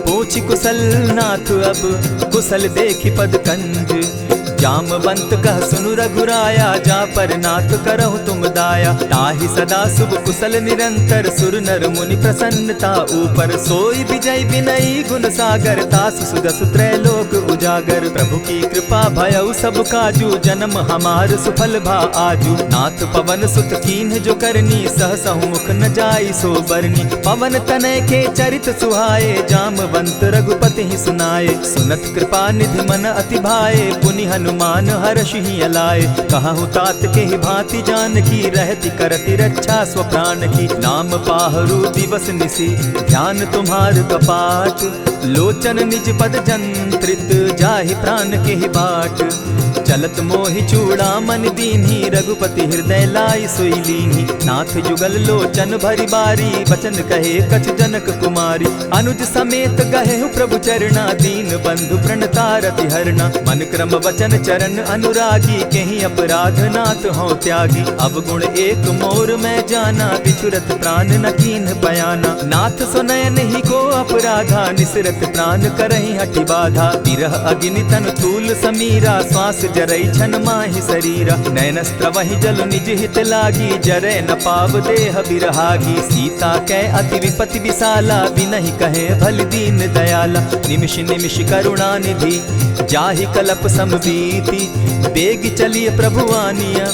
पूछि कुशल नाथ अब, कुशल देखि पद कंज। जामवंत कह सुनु रघुराया, जा पर नाथ करहु तुम दाया। ताहि सदा शुभ कुशल निरंतर, सुर नर मुनि प्रसन्नता ऊपर। सोई विजय विनयी गुण सागर, तासु सुदसु त्रैलोक उजागर। प्रभु की कृपा भयउ सब काजू, जन्म हमार सुफल भा आजू। नाथ पवन सुत कीन्ह जो करनी, सहसहु मुख न जाई सो बरनी। पवन तनय के चरित सुहाए, जामवंत रघुपति ही सुनाए। सुनत कृपा निधि मन अति भाए, पुनि हनुमान हर्ष ही अलाए। कहु तात के ही भांति जान की, रहती करती रक्षा स्व प्राण की। नाम पाहरु दिवस निसी, ध्यान तुम्हार कपाट। लोचन निज पद जंत्रित, जाहि प्राण के ही बाट। चलत मोहि चूड़ामन दीन्ही, रघुपति हृदय लाई सोई लीन्ही। नाथ जुगल लोचन भरी बारी, बचन कहे कछ जनक कुमारी। अनुज समेत गहे प्रभु चरणा, दीन बंधु प्रणतारति हरना। मन क्रम वचन चरण अनुरागी, कहीं अपराध नाथ हो त्यागी। अब गुण एक मोर में जाना, बिछुरत प्राण न कीन्ह बयाना। नाथ सुनयन ही को अपराधा, निसरत प्राण करहि हठि बाधा। विरह अग्नि तन तूल समीरा, श्वास जरई छन माहि शरीरा। नयन स्त्रवहि जल निज हित लागी, जरै न पाव देह बिरहागी। सीता कै अति विपति विशाला, बिनहि कहे भल दीन दयाला। निमिष निमिष करुणा निधि, जाहि कलप समबीति। बेग चलिए प्रभु आनिया,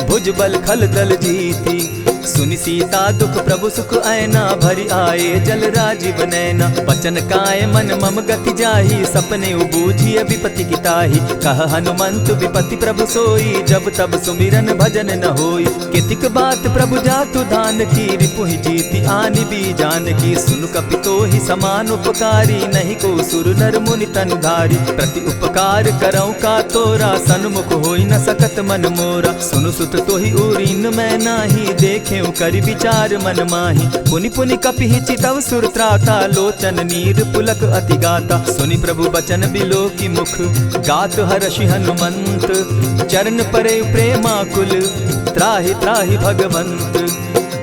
भुज बल खल दल जीती। सुनि सीता दुख प्रभु सुख ऐना, भरी आए जल राजीव नैना। वचन काय मन मम गति जाहि, सपने बूझिय विपति किताहि। कह हनुमंत विपति प्रभु सोई, जब तब सुमिरन भजन न होई। कितिक बात प्रभु जातु धान की, रिपुहि जीति आनि भी जान की। सुनु कपितो ही समान उपकारी, नहीं को सुर नर मुनि तनु धारी। प्रति उपकार करौ का तोरा, सन्मुख होई न सकत मन मोरा। सुनु सुत तोहि उरीन मैं नाही, देखे करि विचार मन माही। पुनि पुनि कपिहि चितव सुर त्राता, लोचन नीर पुलक अति गाता। सुनि प्रभु बचन बिलो की मुख, गात हर्षि हनुमंत। चरण परे प्रेमाकुल, त्राहि त्राहि भगवंत।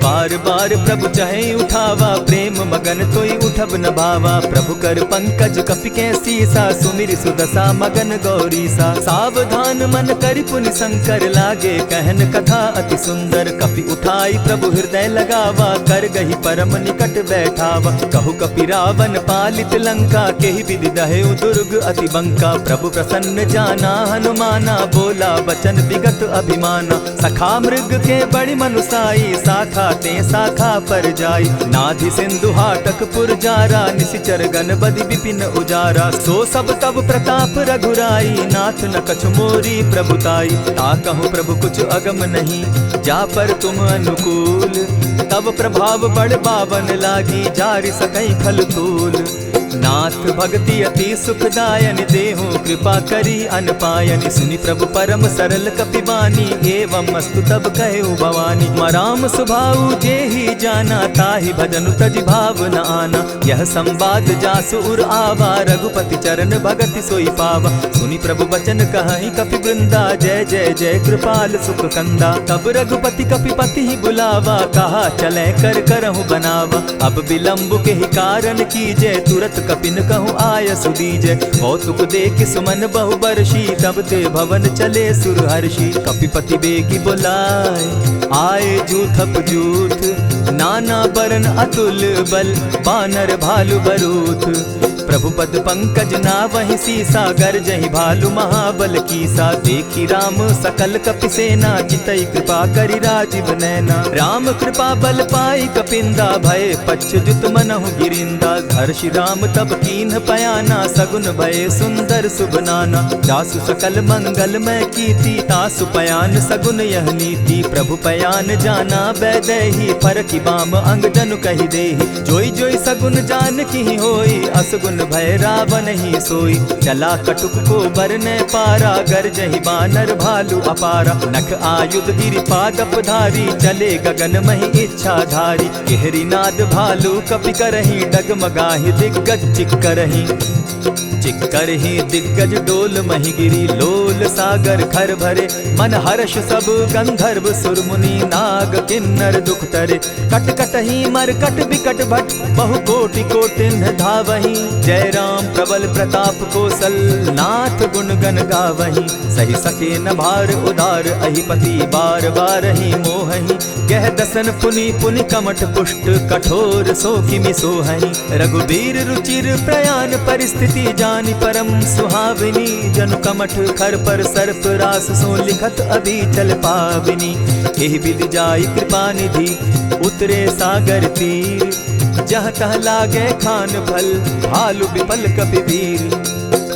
बार बार प्रभु चहे उठावा, प्रेम मगन तोई उठब न भावा। प्रभु कर पंकज कपि के सीसा, सुमिर सुदशा मगन गौरीसा। सावधान मन करि पुनि शंकर, लागे कहन कथा अति सुंदर। कपि उठाई प्रभु हृदय लगावा, कर गही परम निकट बैठावा। कहु कपि रावण पालित लंका, केहि विधि दहेउ दुर्ग अति बंका। प्रभु प्रसन्न जाना हनुमाना, बोला बचन विगत अभिमाना। सखा मृग के बड़ी मनुसाई, साखा ते शाखा पर जाई। नाधि सिंधु हाटक पुरजारा, निशिचर गण बदि विपिन उजारा। सो सब तब प्रताप रघुराई, नाथ न कछु मोरी प्रभुताई। ताकहु प्रभु कुछ अगम नहीं, जा पर तुम अनुकूल। तब प्रभाव बड़ बावन लागी, जारि सकई खल तूल। नाथ भक्ति अति सुखदायन, देहु कृपा करी अनपायन। सुनि प्रभु परम सरल कपिबानी, एवं अस्तु तब कहेउ भवानी। मराम सुभाऊ जेहि जाना, ताहि भजनु तज भाव न आना। यह संवाद जासु उर आवा, रघुपति चरण भगति सोई पावा। सुनि प्रभु बचन कहहि कपि वृंदा, जय जय जय कृपाल सुख कंदा। तब रघुपति कपिपति ही बुलावा, कहा चले कर करहु बनावा। अब विलंब के ही कारण कीजय, तुरत कपिन कहूँ आय सुदीजय। कौतुक देख सुमन बहु बरसी, तब ते भवन चले सुर हर्षि। कपिपति बेगी बुलाए, आए जूथप जूथ। नाना बरन अतुल बल, बानर भालु बरूथ। प्रभु पद पंकज नावहि सीसा, गरजहि भालु महाबल कीसा। देखी राम सकल कपि सेना, चितई कृपा करि राजीव नैना। राम कृपा बल पाई कपिंदा, भय पच्युत मनहु गिरिंदा। हर्षि राम तब कीन्ह पयाना, सगुन भय सुंदर शुभ नाना। जासु सकल मंगल मैं कीति, तासु पयान सगुन यह नीति। प्रभु पयान जाना बैदेही, फरकि बाम अंग जनु कहि देहि। जोई जोई सगुन जान की होई, असगुन भय रावण ही सोई। चला कटुक को बरने पारा, गरजहि बानर भालु अपारा। नख आयुध गिरि पादप धारी, चले गगन महि इच्छा धारी। केहरी नाद भालु कपि करहि, डगमगाहि दिग्गज चिक्करहि। चिक्करहि दिग्गज डोल महि गिरी, लोल सागर खर भरे। मन हर्ष सब गंधर्व सुर मुनि, नाग किन्नर दुख तरे। कट कटहि मरकट बिकट भट, बहु कोटि कोटिन धावहि। जय राम प्रबल प्रताप कौशल, नाथ गुण गण गावहि। सही सके न भार उदार, अहिपति बार बार ही मोहहि। गह दसन पुनि पुनि कमठ पुष्ट, कठोर सो किमि सोहहि। रघुबीर रुचिर प्रयाण परिस्थिति, जानि परम सुहाविनी। जनु कमठ खर पर सर्प रास, सो लिखत अभी चल पाविनी। एहि विधि जाई कृपा निधि, उतरे सागर तीर। जह तह लागे खान फल, भालु विपल कपि वीर।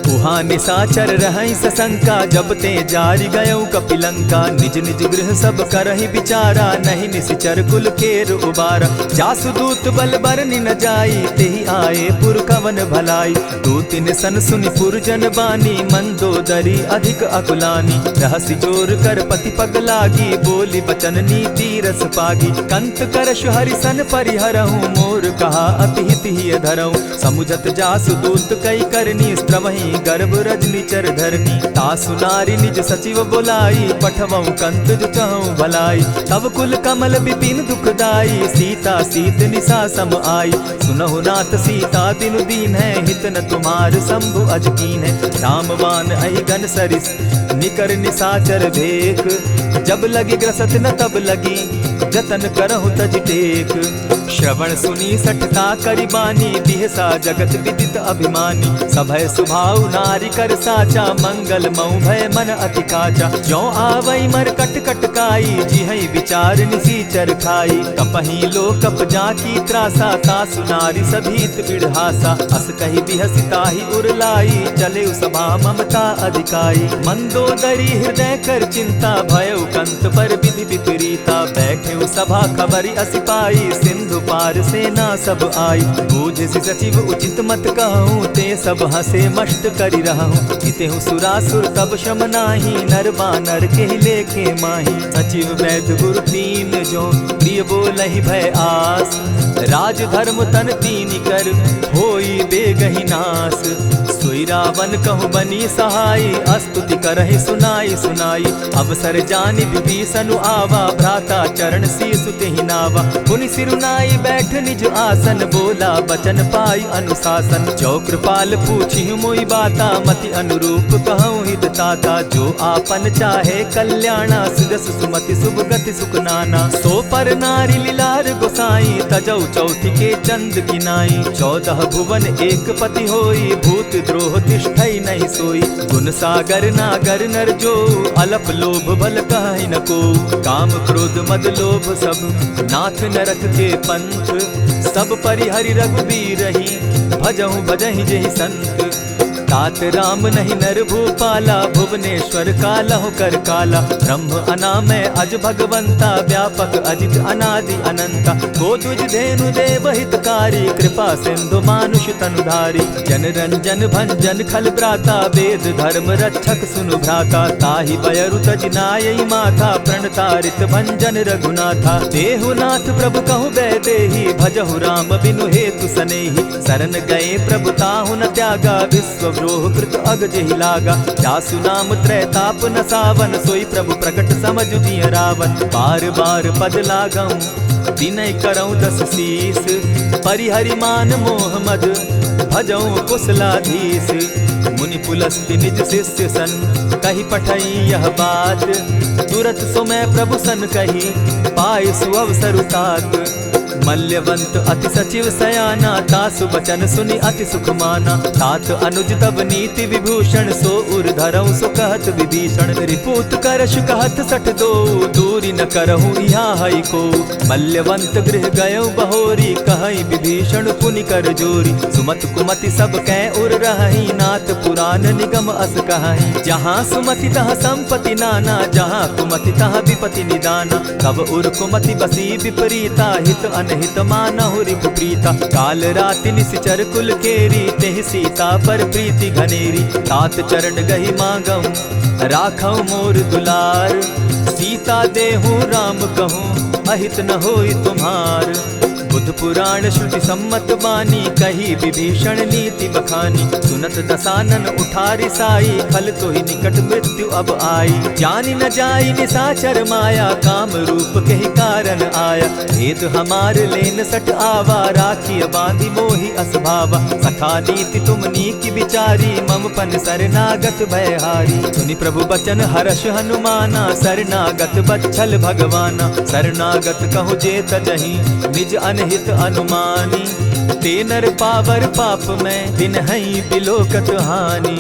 उह वहाँ निशाचर रहई सशंका, जब ते जारी गयऊ कपिलंका। निज निज गृह सब करहि विचारा, नहीं निशिचर कुल केर उबारा। जासुदूत बल बरनि न जाई, तेहि आए पुर कवन भलाई। दूतिन सन सुनि पुरजन बानी, मंदोदरी अधिक अकुलानी। रहसि जोर कर पति पग लागी, बोली बचन नीति रस पागी। कंत करश हरिसन परिहरहूँ, मोर कहा अति हित ही धरऊँ। समुझत जासुदूत कई करनी, स्त्रवहि गर्भ रजनी चर धरनी। तासु नारी निज सचिव बोलाई, पठवऊँ कंत जो चहूँ भलाई। तब कुल कमल विपिन दुखदाई, सीता सीत निशा सम आई। सुनहु नाथ सीता दिनु दीन है, हित न तुम्हार शंभु अजकीन है। रामवान अहिगन सरिस निकर निशाचर भेक, जब लगी ग्रसत न तब लगी, जतन करहु तज टेक। श्रवण सुनी सठता करिबानी, बिहसा जगत विदित अभिमानी। सभय सुभाव नारी कर साचा, मंगल मऊ भय मन अति काचा। जो आवई मर कट कटकाई, जिहई विचार निसीचर खाई। कपही लो कप जाकी त्रासा, तासु नारी सभीत बिढ़ासा। अस कही बिहसी ताहि उरलाई, चले सभा ममता अधिकाई। मंदोदरी हृदय कर चिंता, भयउ कंत पर विधि विपरीता। बैठे सभा खबरी असी पाई, सिंधु पार सेना सब आई। बूझसि सचिव उचित मत कहूँ, ते सब हसे मष्ट करि रहूँ। हितेहु सुरासुर तब शम नाही, नर बानर के लेखे माही। सचिव वैद्य गुरु तीन जो, प्रिय बोलहि भय आस। राज धर्म तन तीन कर, होई बेगहि नास। सोई रावण कहु बनी सहाई, अस्तुति करहि सुनाई सुनाई। अवसर जानि विभीषण आवा, भ्राता चरण शीसु तेहि नावा। पुनि सिरुनाई बैठ निज आसन, बोला बचन पाई अनुशासन। जो कृपाल पूछि मोई बाता, मति अनुरूप कहूँ हित ताता। जो आपन चाहे कल्याणा, सुजस सुमति शुभ गति सुख नाना। सो पर नारी लीलार गोसाई, तजौ चौथि के चंद किनाई। 14 भुवन एक पति होई, भूत द्रोह तिष्ठई नहीं सोई। गुण सागर नागर नर जो, अलप लोभ भल कहि न को। काम क्रोध मद लोभ सब, नाथ नरक के पंथ। सब परिहरि रघुबीर रही, भजहु भजहि जेहि संत। तात राम नहीं नर भूपाला, भुवनेश्वर कालहु कर काला। ब्रह्म अनामय अज भगवंता, व्यापक अजित अनादि अनंता। को द्विज धेनु देव हितकारी, कृपा सिंधु मानुष तनुधारी। जन रंजन भंजन खल भ्राता, वेद धर्म रक्षक सुनु भ्राता। ताहि बयरु तज नायई माथा, प्रणतारित भंजन रघुनाथा। देहुनाथ प्रभु कहु बैदेही, भजहु राम बिनु हेतु सनेही। शरण गए प्रभु ताहु न त्यागा, विश्व द्रोह कृत अग जेहि लागा। जासु नाम त्रैताप न सावन, सोई प्रभु प्रकट समझ जिय रावण। बार बार पद लागऊं, विनय करऊं 10 शीस। परिहरि मान मोह मद, भजऊं कुशलाधीश। मुनि पुलस्त्य निज शिष्य सन, कही पठई यह बात। तुरत सो मैं प्रभु सन कही, पाय सुअवसर तात। मल्यवंत अति सचिव सयाना, तासु बचन सुनि अति सुख माना। तात अनुज तब नीति विभूषण, सो उर धरऊं सो कहत विभीषण। रिपुत करश कहत सठ दो, दूरी न करहूँ यहाँ हई को। मल्यवंत गृह गयऊ बहोरी, कहई विभीषण पुनि कर जोरी। सुमत कुमति सब कै उर रहई, नाथ पुराण निगम अस कहई। जहाँ सुमति तहाँ संपत्ति नाना, जहाँ कुमति तहाँ विपति निदाना। कब उर कुमति बसी विपरीता, हित अनहित मानहु रिपु प्रीता। काल राति निशिचर कुल केरी, तेहि सीता पर प्रीति घनेरी। तात चरण गहि मांगऊं, राखऊं मोर दुलार। सीता देहूं राम कहूं, अहित न होई तुम्हार। बुध पुराण श्रुति सम्मत बानी, कही विभीषण नीति बखानी। सुनत दसानन उठारी साई, फल तो ही निकट मृत्यु अब आई। जानी न जाई निशाचर माया, काम रूप के ही कारण आया। भेद हमार लेन सट आवा, राखी बांधी मोहि असभावा। सखा नीति तुम नीति विचारी, मम पन शरणागत भयहारी। सुनि प्रभु बचन हर्ष हनुमाना, शरणागत बच्छल भगवाना। शरणागत कहु जे तजहि, निज अनहित अनुमानी। ते नर पावर पाप में, दिन हई बिलोकत हानि।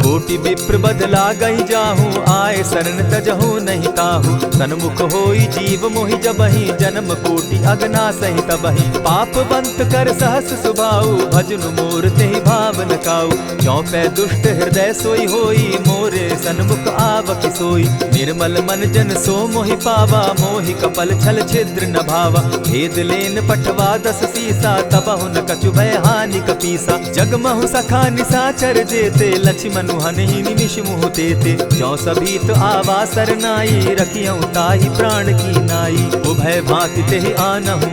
कोटि विप्र बदला गई जाहूँ, आए शरण तजहू नहीं ताहू। सन्मुख होई जीव मोहि जबहि, जन्म कोटि अगना सही तबहि। पाप बंत कर सहस सुभाऊ, भजनु मोर तेहि भाव न काऊ। ज्यों पै दुष्ट हृदय सोई होई, मोरे सन्मुख आवक सोई। निर्मल मन जन सो मोहि पावा, मोहि कपल छल छिद्र न भावा। भेद लेन पठवा 10 सीसा, तबहु न कछु भय हानि कपीसा। जगमहु सखा निसाचर जेते, लक्ष्मनु हनहि निमिष मुह तेते। ज्यों सभी तो आवा सरनाई, रखियौ ताहि प्राण की नाई। उभय भांति तेहि आनहु,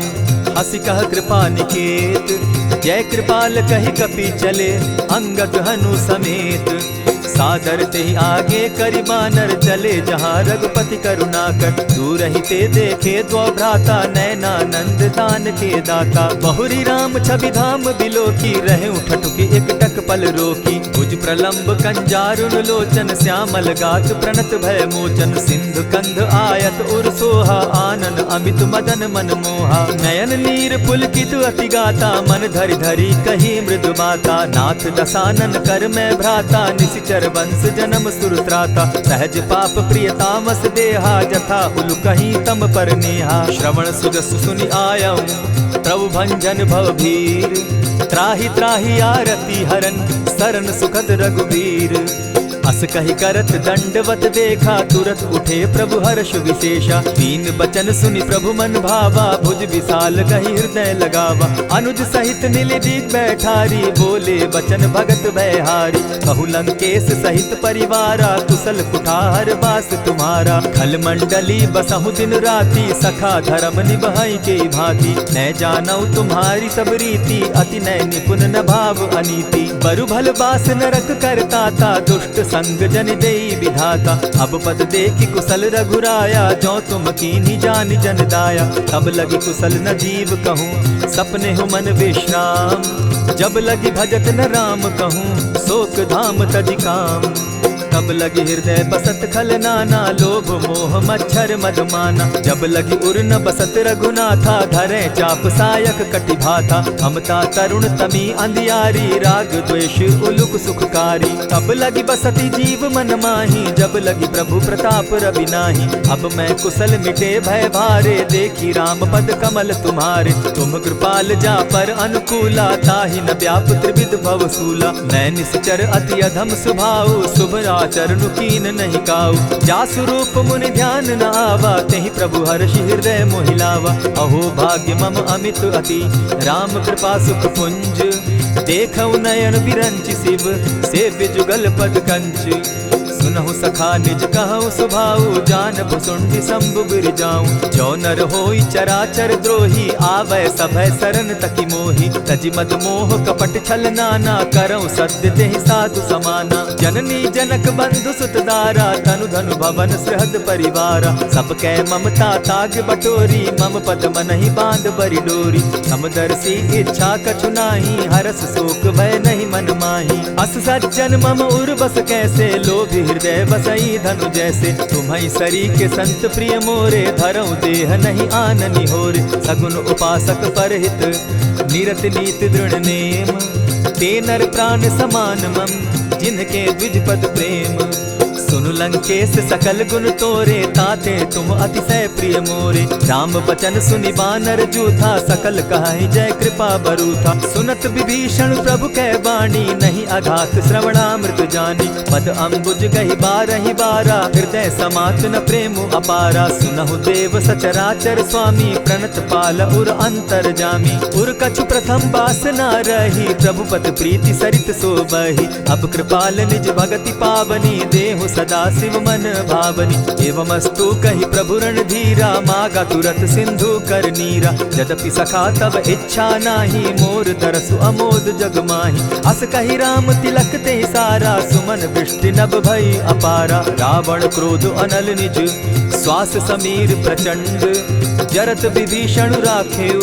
हसी कह कृपा निकेत। जय कृपाल कहि कपि चले, अंगद हनु समेत। सादर ते आगे करि बानर, चले जहाँ रघुपति करुणाकर। दूर ही ते देखे द्वौ भ्राता, नैनानंद दान के दाता। बहुरी राम छवि धाम बिलोकी, रहे उठटुकी एक टक पल रोकी। भुज प्रलंब कंजारुन लोचन, श्यामल गात प्रणत भय मोचन। सिंधु कंध आयत उर सोहा, आनन अमित मदन मन मोहा। नयन नीर पुलकित अति गाता, मन धरि धरि कही मृदु बाता। नाथ दसानन कर मैं भ्राता, निशिचर वंश जन्म सुरत्राता। सहज पाप प्रियतामस देहा, जथा उलु कहीं तम पर नेहा। श्रवण सुजस सुनि आयऊं, प्रभु भंजन भव भीर। त्राहि त्राहि आरती हरन, सरन सुखद रघुवीर। अस कहि करत दंडवत देखा, तुरत उठे प्रभु हर्ष विशेषा। तीन बचन सुनि प्रभु मन भावा, भुज विशाल कहि हृदय लगावा। अनुज सहित नील दीप बैठारी, बोले बचन भगत भयहारी। कहु लंकेश सहित परिवारा, कुशल कुठार बास तुम्हारा। खल मंडली बसहु दिन राति, सखा धर्म निभाई के भांति। न जानौ तुम्हारी सब रीति, अति नय निपुण न भाव अनीति। बरु भल बास नरक करताता, दुष्ट संग जन देई विधाता। अब पद देखि कुशल रघुराया, जो तुम कीन्ही जानि जन दाया। तब लगी कुशल न जीव कहूँ, सपने हो मन विश्राम। जब लगी भजत न राम कहूँ, शोक धाम तजि काम। तब लगी हृदय बसत खल नाना, लोभ मोह मच्छर मदमाना। जब लगी उर न बसत रघुनाथा, धरे चाप सायक कटि भाथा। ममता तरुण तमी अंधियारी, राग द्वेष उलुक सुखकारी। तब लगी बसती जीव मन माही, जब लगी प्रभु प्रताप रवि नाही। अब मैं कुशल मिटे भय भारे, देखी राम पद कमल तुम्हारे। तुम कृपाल जा पर अनुकूला, ताहि न व्याप त्रिविध भव सूला। मैं निश्चर अति अधम स्वभाव, शुभ चरणु कीन नहीं काऊ। जासु रूप मुनि ध्यान न आवा, तेहि प्रभु हर्षि हृदय मोहिलावा। अहो भाग्य मम अमित अति, राम कृपा सुख पुंज। देखऊ नयन विरंचि शिव, सेव्य जुगल पद कंच। सुनहु सखा निज कहु सुभाऊ, जानबु सुंडि शंभु गिर जाऊं। जो नर होई चराचर द्रोही, आवै सभय सरन तकी मोही। तजि मद मोह कपट छल नाना, करऊं सत्य तेहि साधु समाना। जननी जनक बंधु सुत दारा, तनु धनु भवन सृहद परिवारा। सब कै ममता ताग बटोरी, मम पद मनहि बांध बरि डोरी। समदर्शी इच्छा कछु नाही, हरस शोक भय नहीं मन माही। अस सज्जन मम उर बस कैसे, लोभी हृदय बसई धनु जैसे। तुम्हि सरी के संत प्रिय मोरे, धरऊं देह नहीं आननि होरे। सगुन उपासक परहित, निरत नीति दृढ़ नेम। ते नर प्राण समान मम, जिनके द्विज पद प्रेम। सुनु लंकेश सकल गुण तोरे, ताते तुम अतिशय प्रिय मोरे। राम बचन सुनि बानर जूथा, सकल कहाहि जय कृपा बरूथा। सुनत विभीषण प्रभु कै बाणी, नहीं अघात श्रवणामृत जानी। पद अम्बुज गहि बारहि बारा, हृदय समात न प्रेम अपारा। सुनहु देव सचराचर स्वामी, प्रणत पाल उर अंतर जामी। उर कछु प्रथम बास न रही, प्रभु पद प्रीति सरित सोबहि। अब कृपाल निज भगति पावनी, देहु सदा शिव मन भावनी। एवमस्तु कहि प्रभु रणधीरा, मागा तुरत सिंधु कर नीरा। यद्यपि सखा तब इच्छा नाही, मोर दरसु अमोद जग माही। अस कहि राम तिलक ते सारा, सुमन दृष्टि नभ भई अपारा। रावण क्रोध अनल निज, श्वास समीर प्रचंड। जरत विभीषण राखेउ,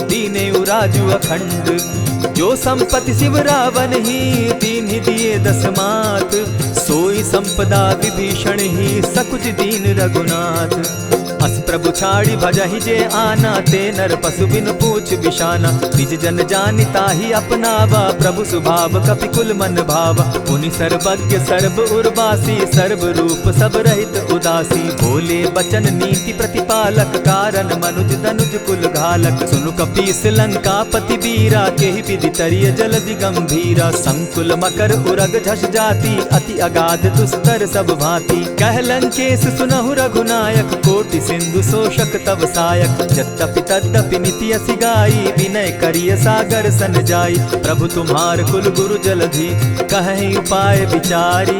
दीनेउ राजु अखंड। जो संपत्ति शिव रावण ही, दीन्हि दिए 10 मात। सोई संपदा विभीषण ही, सकुच दीन रघुनाथ। अस प्रभु छाड़ी भजहि जे आना, ते नर पशु बिन पूछ बिशाना। निज जन जानिता ही अपनावा, प्रभु स्वभाव कपि कुल मन भावा। पुनि सर्वज्ञ सर्व उर्वासी, सर्व रूप सब रहित उदासी। बोले बचन नीति प्रतिपालक, कारण मनुज धनुज कुल घालक। सुनु कपीस लंकापति वीरा, केहि विधि तरिय जलधि गंभीरा। संकुल मकर उरग झष जाति, अति अगाध दुस्तर सब भांति। कह लंकेश सुनहु रघुनायक, कोटि सिंधु शोषक तव सायक। यद्यपि तद्यपि निति असि गाई, विनय करिय सागर सन जाई। प्रभु तुम्हार कुल गुरु जलधि, कहि उपाय विचारी।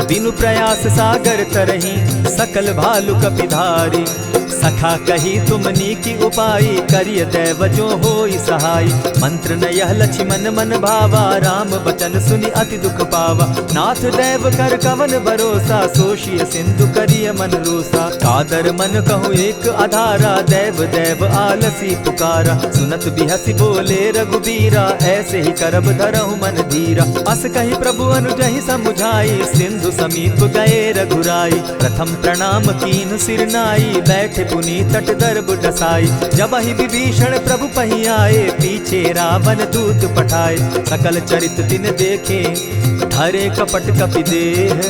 बिनु प्रयास सागर तरही, सकल भालु कपिधारी। सखा कही तुमनी की उपाई, करिय दैव जो होई सहाय। मंत्र न यह लक्ष्मण मन भावा, राम बचन सुनि अति दुख पावा। नाथ दैव कर कवन भरोसा, सोषिय सिंधु करिय मन रोसा। कादर मन कहूँ एक आधारा, दैव दैव आलसी पुकारा। सुनत बिहसी बोले रघुबीरा, ऐसे ही करब धरहु मन धीरा। अस कही प्रभु अनुजहि समुझाई, सिंधु समीप गए रघुराई। प्रथम प्रणाम कीन सिर नाई, बैठे पुनि तट दर्ब डसाई। जब ही विभीषण प्रभु पही आए, पीछे रावण दूत पठाए। सकल चरित दिन देखे, धरे कपट कपि देह।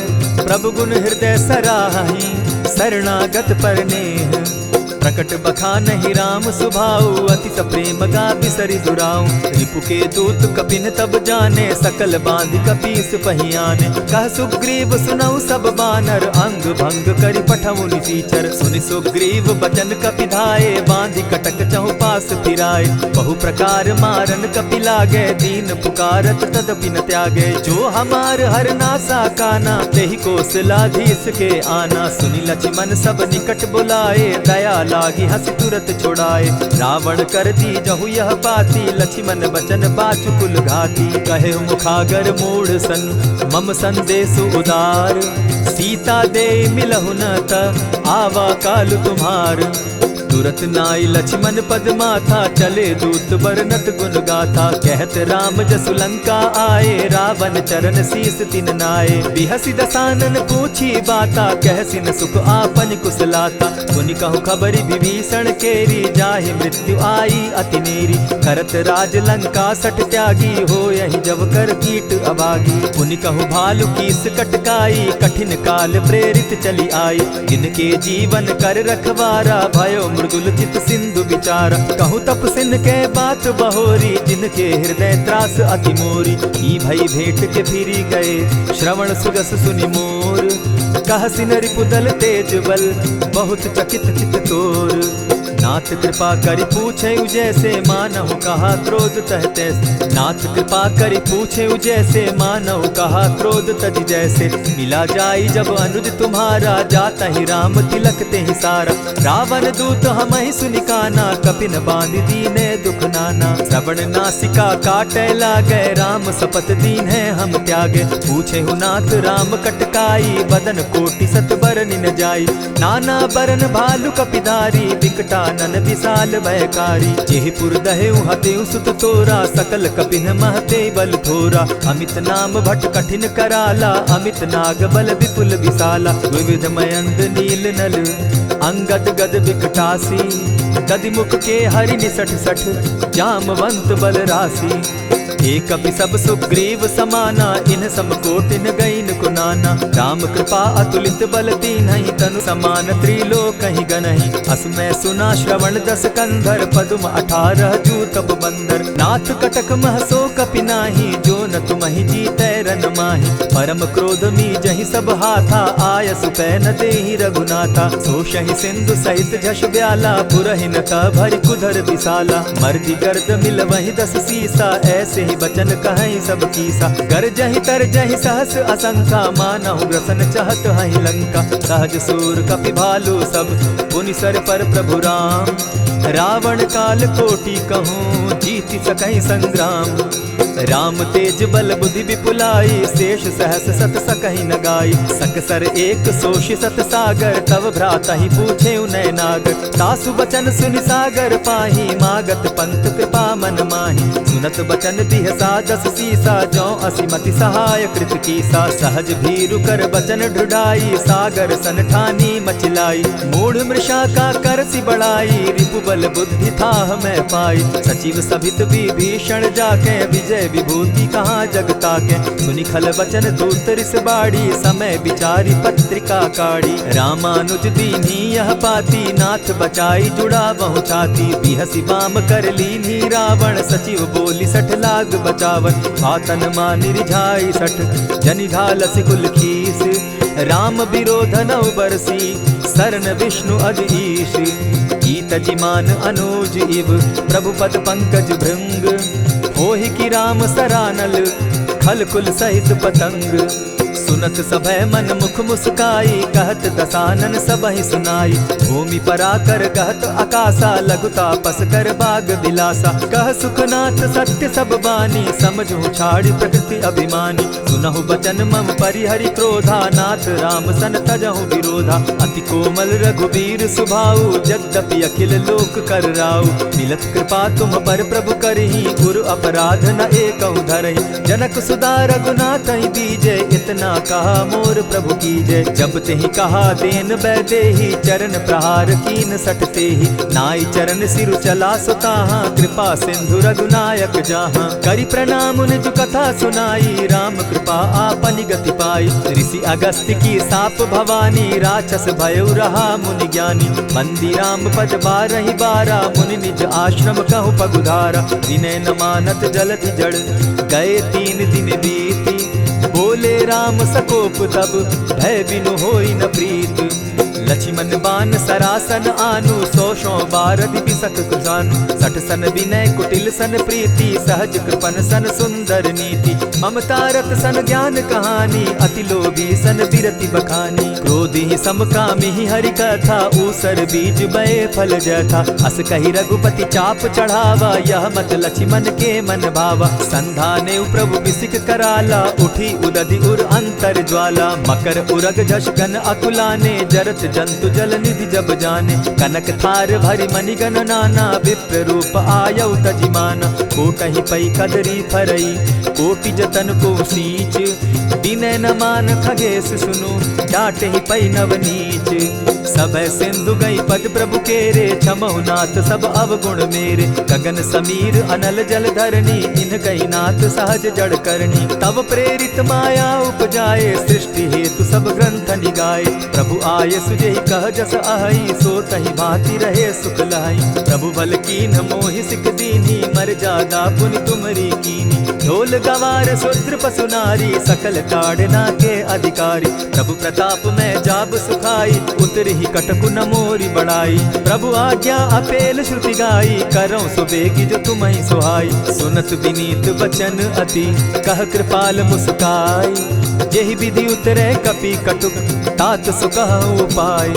प्रभु गुण हृदय सराहि, शरणागत पर नेह। प्रकट बखानहि राम सुभाऊ, अति प्रेम गा बिसरि दुराऊ। रिपु के दूत कपिन तब जाने, सकल बांधि कपीस पहियाने। कह सुग्रीव सुनऊ सब बानर, अंग भंग करि पठऊ निसीचर। सुनि सुग्रीव बचन कपि धाये, बांधि कटक चहु पास फिराए। बहु प्रकार मारन कपि लागे, दीन पुकारत तदपि न त्यागे। जो हमार हर नासा काना, तेहि कौशलाधीश के आना। सुनि लक्ष्मण सब निकट बुलाए, दया लागी हंसी तुरत छुड़ाए। रावण कर दी जहु यह पाती, लक्ष्मण बचन बाचु कुल घाती। कहे मुखागर मूढ़ सन, मम संदेश उदार। सीता दे मिलहु न त, आवा काल तुम्हार। तुरत नाई लक्ष्मण पद माथा, चले दूत बरनत गुण गाथा। कहत राम जसु लंका आए, रावण चरण शीस तिन नाए। बिहसी दसानन पूछी बाता, कहसिन सुख आपन कुशलाता। सुनि कहु खबरी विभीषण केरी, जाहि मृत्यु आई अति नेरी। करत राज लंका सठ त्यागी, हो यही जब कर कीट अभागी। पुनि कहु भालु कीस कटकाई, कठिन काल प्रेरित चली आई। जिनके जीवन कर रखवारा, भयो मृदुल चित सिंधु विचारा। कहूँ तपसिन के बात बहोरी, जिनके हृदय त्रास अति मोरी। ई भई भेंट के फिरी गए, श्रवण सुगस सुनि मोर। कहसिन रिपुदल तेज बल, बहुत चकित चित तोर। नाथ कृपा करि पूछे जैसे, मानहु कहा क्रोध तह तैसे। नाथ कृपा करि पूछे जैसे, मानहु कहा क्रोध तज जैसे। मिला जाई जब अनुज तुम्हारा, जाता ही राम तिलक ते ही सारा। रावण दूत हम ही सुनि काना, कपिन बांधि दीने दुख नाना। श्रवण नासिका काटे लागे, राम सपत दीन है हम त्यागे। पूछे हु नाथ राम कटकाई, बदन कोटि सत बरन न जाई। नाना बरन भालु कपिधारी, विकटा नन विशाल भयकारी। जेहिपुर दहेउ हतेउ सुत तोरा, सकल कपिन महते बल थोरा। अमित नाम भट कठिन कराला, अमित नाग बल विपुल विशाला। विविध मयंद नील नल, अंगद गद विकटासी। दधि मुख के हरि निसठ सठ, जामवंत बल राशि। एक कपि सब सुग्रीव समाना, इन सम कोटिन गईन कुनाना। राम कृपा अतुलित बल दीन्हि, तनु समान त्रिलोक ही गनहि। असमय सुना श्रवण दस कंधर, पदुम 18 जूतब बंदर। नाथ कटक महसो कपि नाही, जो न तुमहि जीतै रन माहि। परम क्रोध मी जहि सब हाथा, आय सुपै न देहि रघुनाथा। सोषहि सिंधु सहित झष ब्याला, पुरहिन त भरि कुधर विशाला। मर्दि गर्द मिल वहि 10 सीसा, ऐसे ही बचन कहीं सब कीसा। गरजहि तरजहि सहस असंखा, मानहु ग्रसन चहत हहि लंका। सहज सूर कपि भालु सब, पुनि सर पर प्रभु राम। रावण काल कोटि कहूँ, जीति सकहि संग्राम। राम तेज बल बुद्धि विपुलाई, शेष सहस सत सकहि न गाई। सकसर एक सोषि सत सागर, तव भ्राता ही पूछे उनय नागर। तासु बचन सुनि सागर पाही, मागत पंत कृपा मन माही। सुनत बचन दिह सादस सीसा, जौ असिमति सहाय कृत कीसा। सहज भीरु कर बचन ढुढ़ाई, सागर सन ठानी मचिलाई। मूढ़ मृषा का करसि बढ़ाई, रिपु बल बुद्धि थाह मैं पाई। सचिव सभित विभीषण जाके, विजय विभूति कहाँ जग ताके। सुनि खल बचन दूत रिस बाड़ी, समय विचारी पत्रिका काढ़ी। रामानुज दीन्ही यह पाती, नाथ बचाई जुड़ा बहु छाती। बिहसी बाम कर लीन्ही रावण, सचिव बोली सठ लाग बचावन। आतन मानि रिझाई सठ, जनि घालसि कुल खीस। राम विरोध नौ बरसी, सरन विष्णु अज ईश। ईत जिमान अनुज इव, प्रभु पद पंकज भृंग। होहि कि राम सरानल, खल कुल सहित पतंग। सुनत सभय मन मुख मुस्काई, कहत दसानन सबहि सुनाई। भूमि पराकर कहत आकाशा, लघुता पस कर बाग बिलासा। कह सुखनाथ सत्य सब बानी, समझू छाड़ी प्रकृति अभिमानी। सुनहु बचन मम परिहरि क्रोधा, नाथ राम सन तजहु विरोधा। अति कोमल रघुबीर सुभाऊ, यद्यपि अखिल लोक कर राऊ। मिलत कृपा तुम पर प्रभु करही, गुरु अपराध न एकहु धरहि। जनक सुदा रघुनाथ ही दीजे, इतना कहा मोर प्रभु कीजय। जब तेहि कहा देन बैदेही, चरण प्रहार कीन सटते ही। नाई चरण सिरु चला सुताहा, कृपा सिंधु रघुनायक जाहा। करि प्रणाम निज कथा सुनाई, राम कृपा आपनि गति पाई। ऋषि अगस्त्य की साप भवानी, राक्षस भयउ रहा मुनि ज्ञानी। बंदी राम पद बारहि बारा, मुनि निज आश्रम कहु पगुधारा। विनय न मानत जलधि जड़, गए 3 दिन बीती। बोले राम सकोप तब, भय बिनु होई न प्रीत। लक्ष्मण बान सरासन आनु, 100 बारधि बिसक कुजानु। 60 सन विनय कुटिल सन प्रीति, सहज कृपन सन सुंदर नीति। ममता रत सन ज्ञान कहानी, अति लोभी सन बिरति बखानी। क्रोधि समकामी हरि कथा, ऊसर बीज बये फल जथा। अस कहि रघुपति चाप चढ़ावा, यह मत लक्ष्मण के मन भावा। संधाने प्रभु बिसिक कराला, उठी उदधि उर अंतर ज्वाला। मकर उरग झष गन अकुलाने, जरत जंतु जल निधि जब जाने। कनक थार भरि मणिगण नाना, विप्र रूप आयौ तजिमाना। कोटहि पै कदरी फरई, कोटि जतन को सींच। विनय न मान खगेश सुनु, डांटहि पै नव नीच। सब सिंधु गई पद प्रभु केरे, क्षमहु नाथ सब अवगुण मेरे। गगन समीर अनल जल धरणी, इन गई नाथ सहज जड़ करणी। तब प्रेरित माया उपजाए, सृष्टि हेतु सब ग्रंथ निगाए। प्रभु आय सुजेहि कह जस अहई, सो तहि भांति रहे सुख लहई। प्रभु बल कीन्ह मोहि सिख दीन्ही, मर जादा पुनि तुमरी कीनी। ढोल गवार शूद्र पशु नारी, सकल ताड़ना के अधिकारी। प्रभु प्रताप में जाब सुखाई, उतरहि कटकु न मोरी बड़ाई। प्रभु आज्ञा अपेल श्रुति गाई, करौ सुबेगी जो तुम्हि सुहाई। सुनत विनीत बचन अति, कह कृपाल मुस्काई। जेहि विधि उतरे कपि कटुक, तात सुकहु उपाय।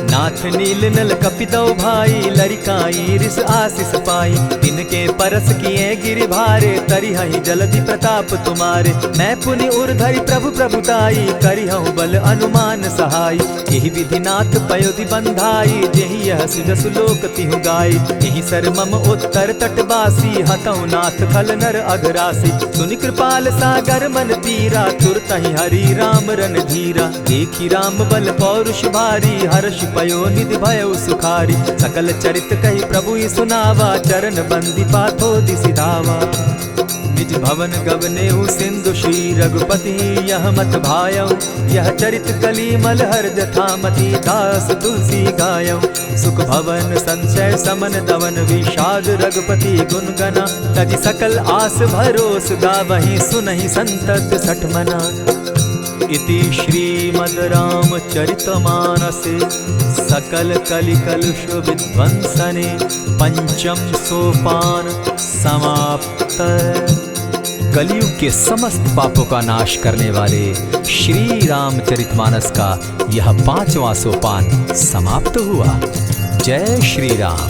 नाथ नील नल कपितौ भाई, लरिकाई रिस आशीष पाई। तिनके परस किए गिरि भारे, तरिहहि जलधि प्रताप तुम्हारे। मैं पुनि उर्धरि प्रभु प्रभुताई, करिहउ बल अनुमान सहाय। एहि विधि नाथ पयोधि बंधाई, जेहि यह सुजसु लोक तिहु गाई। एहि सर मम उत्तर तटवासी, हतौ नाथ खल नर अघरासी। सुनि कृपाल सागर मन पीरा, तुरतहि हरि राम रन धीरा। देखि राम बल पौरुष भारी, हर्ष पयो निधि भयउ सुखारी। सकल चरित कहि प्रभु ही सुनावा, चरण बंदी पाथो दिसि धावा। निज भवन गवनेहु सिंधु श्री रघुपति, यह मत भायौ। यह चरित कली मल हर जथामति, दास तुलसी गायौ। सुख भवन संशय समन दवन, विषाद रघुपति गुण गना। तजि सकल आस भरोस, गावहि सुनहि संतत सठ मना। इति श्रीमद् रामचरितमानसे, सकल कलि कलुष विध्वंसने। पंचम सोपान समाप्त। कलयुग के समस्त पापों का नाश करने वाले श्री रामचरितमानस का यह 5वां सोपान समाप्त हुआ। जय श्री राम।